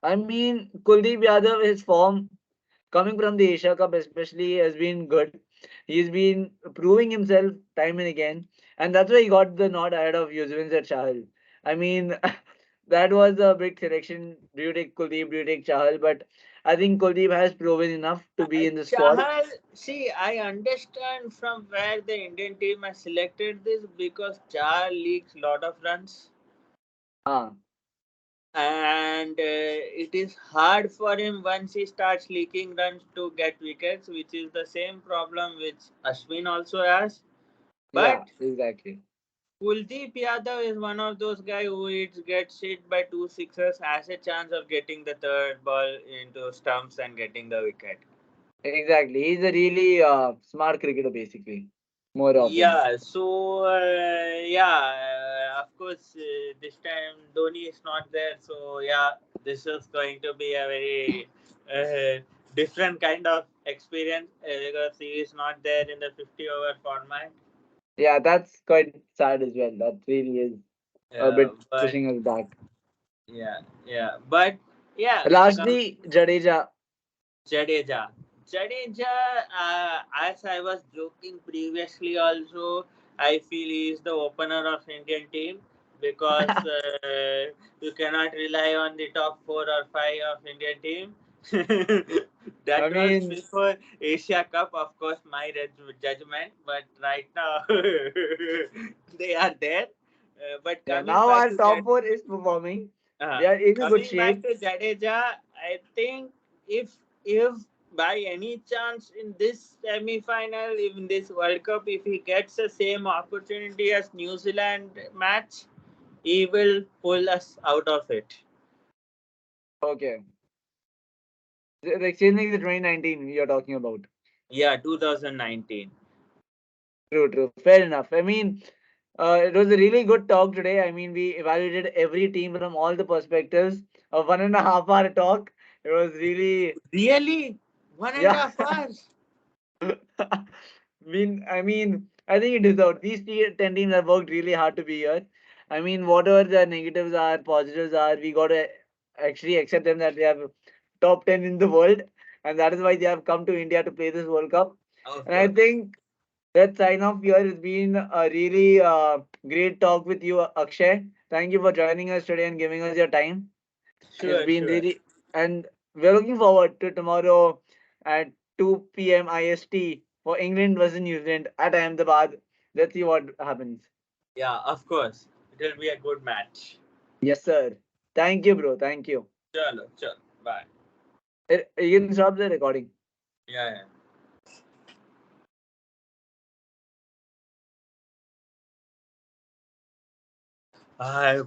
I mean, Kuldeep Yadav, his form coming from the Asia Cup especially has been good. He's been proving himself time and again, and that's why he got the nod ahead of Yuzvendra Chahal. I mean, that was a big selection. Do you take Kuldeep? Do you take Chahal? But I think Kuldeep has proven enough to be in the squad. Chahal, see, I understand from where the Indian team has selected this because Chahal leaks lot of runs. Ah, And it is hard for him once he starts leaking runs to get wickets, which is the same problem which Ashwin also has. yeah, But exactly. Kuldeep Yadav is one of those guys who gets hit by two sixes, has a chance of getting the third ball into stumps and getting the wicket. Exactly. He's a really smart cricketer, basically, more often. Yeah, so of course, this time Dhoni is not there, so yeah, this is going to be a very different kind of experience because he is not there in the 50-over format. Yeah, that's quite sad as well. That really is a bit But pushing us back. but yeah, come Lastly, Jadeja. Jadeja. Jadeja, as I was joking previously, also I feel he is the opener of Indian team because you cannot rely on the top four or five of Indian team. That I was mean, before Asia Cup, of course, my judgment. But right now, they are there. But yeah, coming now back our to top four is performing. uh, They are in a good coming back shape. to Jadeja, I think if by any chance in this semi-final, in this World Cup, if he gets the same opportunity as New Zealand match, he will pull us out of it. Okay. The same thing the 2019 you're talking about. Yeah, 2019. True, true. Fair enough. I mean, it was a really good talk today. I mean, we evaluated every team from all the perspectives. A 1.5 hour talk. It was really, Really? One and a yeah. half hours? I think it deserved. These 10 teams have worked really hard to be here. I mean, whatever the negatives are, positives are, we got to actually accept them that they have top 10 in the world. And that is why they have come to India to play this World Cup. Of And I course. think that sign off here has been a really great talk with you, Akshay. Thank you for joining us today and giving us your time. It's Sure, been sure. really, and we're looking forward to tomorrow at 2 p.m. IST for England versus New Zealand at Ahmedabad. Let's see what happens. Yeah, of course. It will be a good match. Yes, sir. Thank you, bro. Thank you. Chalo, chalo. Bye. You can stop the recording. Yeah, yeah. I